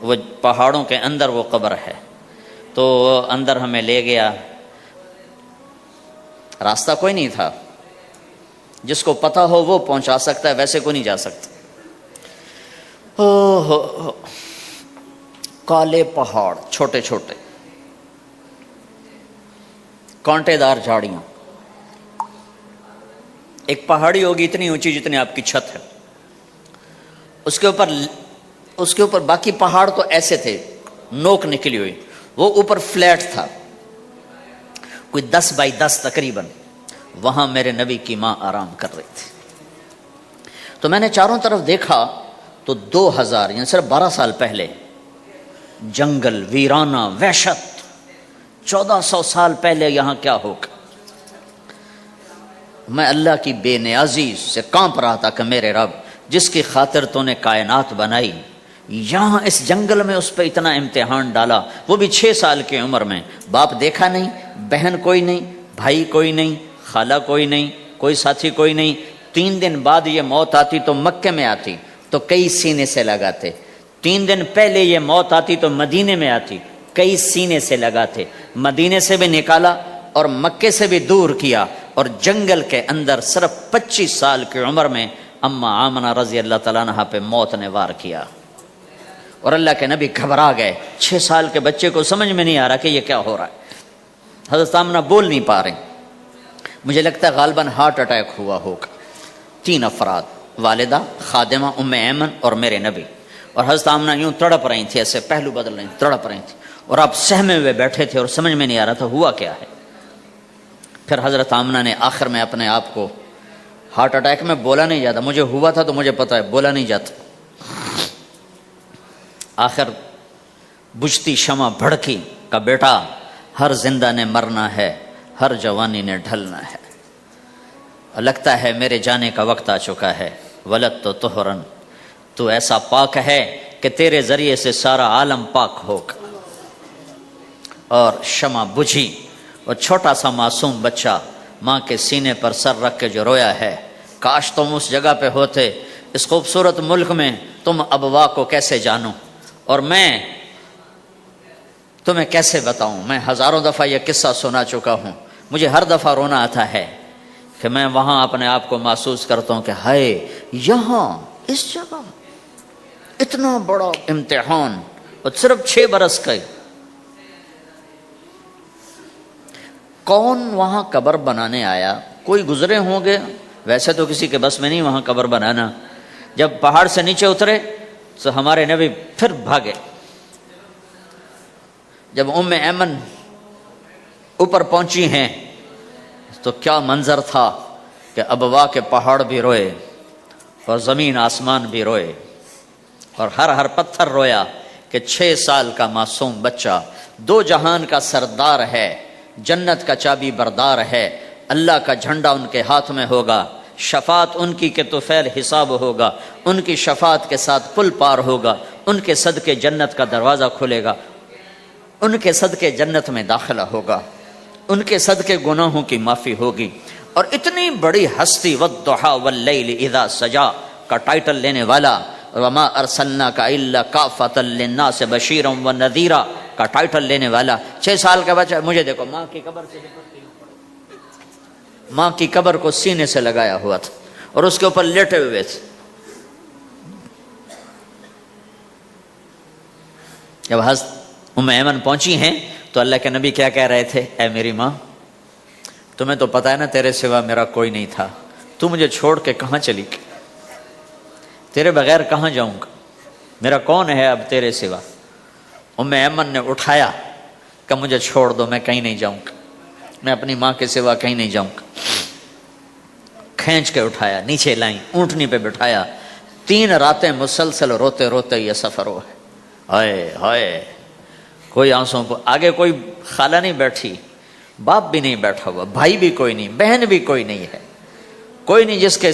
وہ پہاڑوں کے اندر وہ قبر ہے، تو اندر ہمیں لے گیا. راستہ کوئی نہیں تھا، جس کو پتہ ہو وہ پہنچا سکتا ہے، ویسے کوئی نہیں جا سکتا. ہو کالے پہاڑ، چھوٹے چھوٹے کانٹے دار جھاڑیاں، ایک پہاڑی ہوگی اتنی اونچی جتنی آپ کی چھت ہے، اس کے اوپر باقی پہاڑ تو ایسے تھے نوک نکلی ہوئی، وہ اوپر فلیٹ تھا کوئی 10 بائی 10 تقریباً. وہاں میرے نبی کی ماں آرام کر رہی تھی. تو میں نے چاروں طرف دیکھا تو 2000 یعنی صرف 12 سال پہلے جنگل ویرانہ وحشت، 1400 سال پہلے یہاں کیا ہوگا. میں اللہ کی بے نیازی سے کانپ رہا تھا کہ میرے رب جس کی خاطر تو نے کائنات بنائی، یہاں اس جنگل میں اس پہ اتنا امتحان ڈالا، وہ بھی 6 سال کی عمر میں. باپ دیکھا نہیں، بہن کوئی نہیں، بھائی کوئی نہیں، خالہ کوئی نہیں، کوئی ساتھی کوئی نہیں. 3 دن بعد یہ موت آتی تو مکے میں آتی تو کئی سینے سے لگاتے. 3 دن پہلے یہ موت آتی تو مدینے میں آتی، کئی سینے سے لگاتے. مدینے سے بھی نکالا اور مکے سے بھی دور کیا، اور جنگل کے اندر صرف 25 سال کی عمر میں اما آمنہ رضی اللہ تعالیٰ عنہا پہ موت نے وار کیا. اور اللہ کے نبی گھبرا گئے. 6 سال کے بچے کو سمجھ میں نہیں آ رہا کہ یہ کیا ہو رہا ہے. حضرت آمنہ بول نہیں پا رہے. مجھے لگتا ہے غالباً ہارٹ اٹیک ہوا ہوگا. 3 افراد، والدہ، خادمہ ام ایمن اور میرے نبی. اور حضرت آمنہ یوں تڑپ رہی تھی، ایسے پہلو بدل رہی تھی، تڑپ رہی تھی، اور آپ سہمے ہوئے بیٹھے تھے اور سمجھ میں نہیں آ رہا تھا ہوا کیا ہے. پھر حضرت آمنہ نے آخر میں اپنے آپ کو، ہارٹ اٹیک میں بولا نہیں جاتا، مجھے ہوا تھا تو مجھے پتا ہے بولا نہیں جاتا. آخر بجھتی شمع بھڑکی کا بیٹا ہر زندہ نے مرنا ہے، ہر جوانی نے ڈھلنا ہے، لگتا ہے میرے جانے کا وقت آ چکا ہے. ولد تو طہرن، تو ایسا پاک ہے کہ تیرے ذریعے سے سارا عالم پاک ہوگا. اور شمع بجھی اور چھوٹا سا معصوم بچہ ماں کے سینے پر سر رکھ کے جو رویا ہے. کاش تم اس جگہ پہ ہوتے، اس خوبصورت ملک میں. تم ابوا کو کیسے جانو اور میں تمہیں کیسے بتاؤں. میں ہزاروں دفعہ یہ قصہ سنا چکا ہوں. مجھے ہر دفعہ رونا آتا ہے کہ میں وہاں اپنے آپ کو محسوس کرتا ہوں کہ ہائے یہاں اس جگہ اتنا بڑا امتحان، اور صرف 6 برس کا. کون وہاں قبر بنانے آیا؟ کوئی گزرے ہوں گے، ویسے تو کسی کے بس میں نہیں وہاں قبر بنانا. جب پہاڑ سے نیچے اترے تو ہمارے نبی پھر بھاگے. جب ام ایمن اوپر پہنچی ہیں تو کیا منظر تھا کہ ابوا کے پہاڑ بھی روئے اور زمین آسمان بھی روئے اور ہر پتھر رویا کہ 6 سال کا معصوم بچہ 2 جہان کا سردار ہے، جنت کا چابی بردار ہے. اللہ کا جھنڈا ان کے ہاتھ میں ہوگا. شفاعت ان کی کہ طفیل حساب ہوگا. ان کی شفاعت کے ساتھ پل پار ہوگا. ان کے صدقے جنت کا دروازہ کھلے گا. ان کے صدقے جنت میں داخلہ ہوگا. ان کے صدقے گناہوں کی معافی ہوگی. اور اتنی بڑی ہستی والضحی واللیل اذا سجا کا ٹائٹل لینے والا، وما ارسلناک الا کافۃ للناس بشیرا ونذیرا کا ٹائٹل لینے والا 6 سال کا بچہ. مجھے دیکھو ماں کی قبر سے ماں کی قبر کو سینے سے لگایا ہوا تھا اور اس کے اوپر لیٹے ہوئے تھے. جب حضرت ام ایمن پہنچی ہیں تو اللہ کے نبی کیا کہہ رہے تھے؟ اے میری ماں، تمہیں تو پتا ہے نا تیرے سوا میرا کوئی نہیں تھا. تو مجھے چھوڑ کے کہاں چلی گئی؟ تیرے بغیر کہاں جاؤں گا؟ میرا کون ہے اب تیرے سوا؟ ام ایمن نے اٹھایا کہ مجھے چھوڑ دو، میں کہیں نہیں جاؤں گا، میں اپنی ماں کے سوا کہیں نہیں جاؤں گا. کھینچ کے اٹھایا، نیچے لائیں، اونٹنی پہ بٹھایا. 3 راتیں مسلسل روتے روتے یہ سفر ہوا ہے. ہائے ہائے، کوئی آنسوں کو آگے کوئی خالہ نہیں بیٹھی، باپ بھی نہیں بیٹھا ہوا، بھائی بھی کوئی نہیں، بہن بھی کوئی نہیں ہے، کوئی نہیں جس کے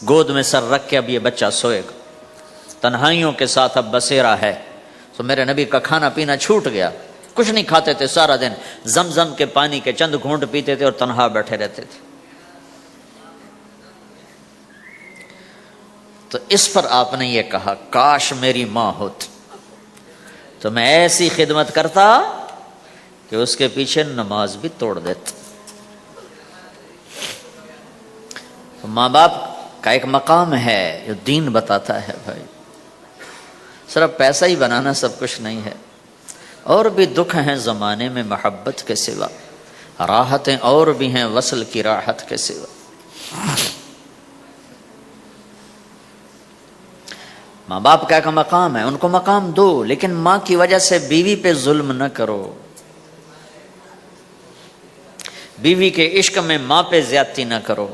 گود میں سر رکھ کے اب یہ بچہ سوئے گا. تنہائیوں کے ساتھ اب بسیرا ہے. تو میرے نبی کا کھانا پینا چھوٹ گیا، کچھ نہیں کھاتے تھے سارا دن، زمزم کے پانی کے چند گھونٹ پیتے تھے اور تنہا بیٹھے رہتے تھے. تو اس پر آپ نے یہ کہا کاش میری ماں ہوتی تو میں ایسی خدمت کرتا کہ اس کے پیچھے نماز بھی توڑ دیتا. تو ماں باپ کا ایک مقام ہے جو دین بتاتا ہے. بھائی صرف پیسہ ہی بنانا سب کچھ نہیں ہے، اور بھی دکھ ہیں زمانے میں محبت کے سوا، راحتیں اور بھی ہیں وصل کی راحت کے سوا۔ ماں باپ کا ایک مقام ہے، ان کو مقام دو، لیکن ماں کی وجہ سے بیوی پہ ظلم نہ کرو، بیوی کے عشق میں ماں پہ زیادتی نہ کرو۔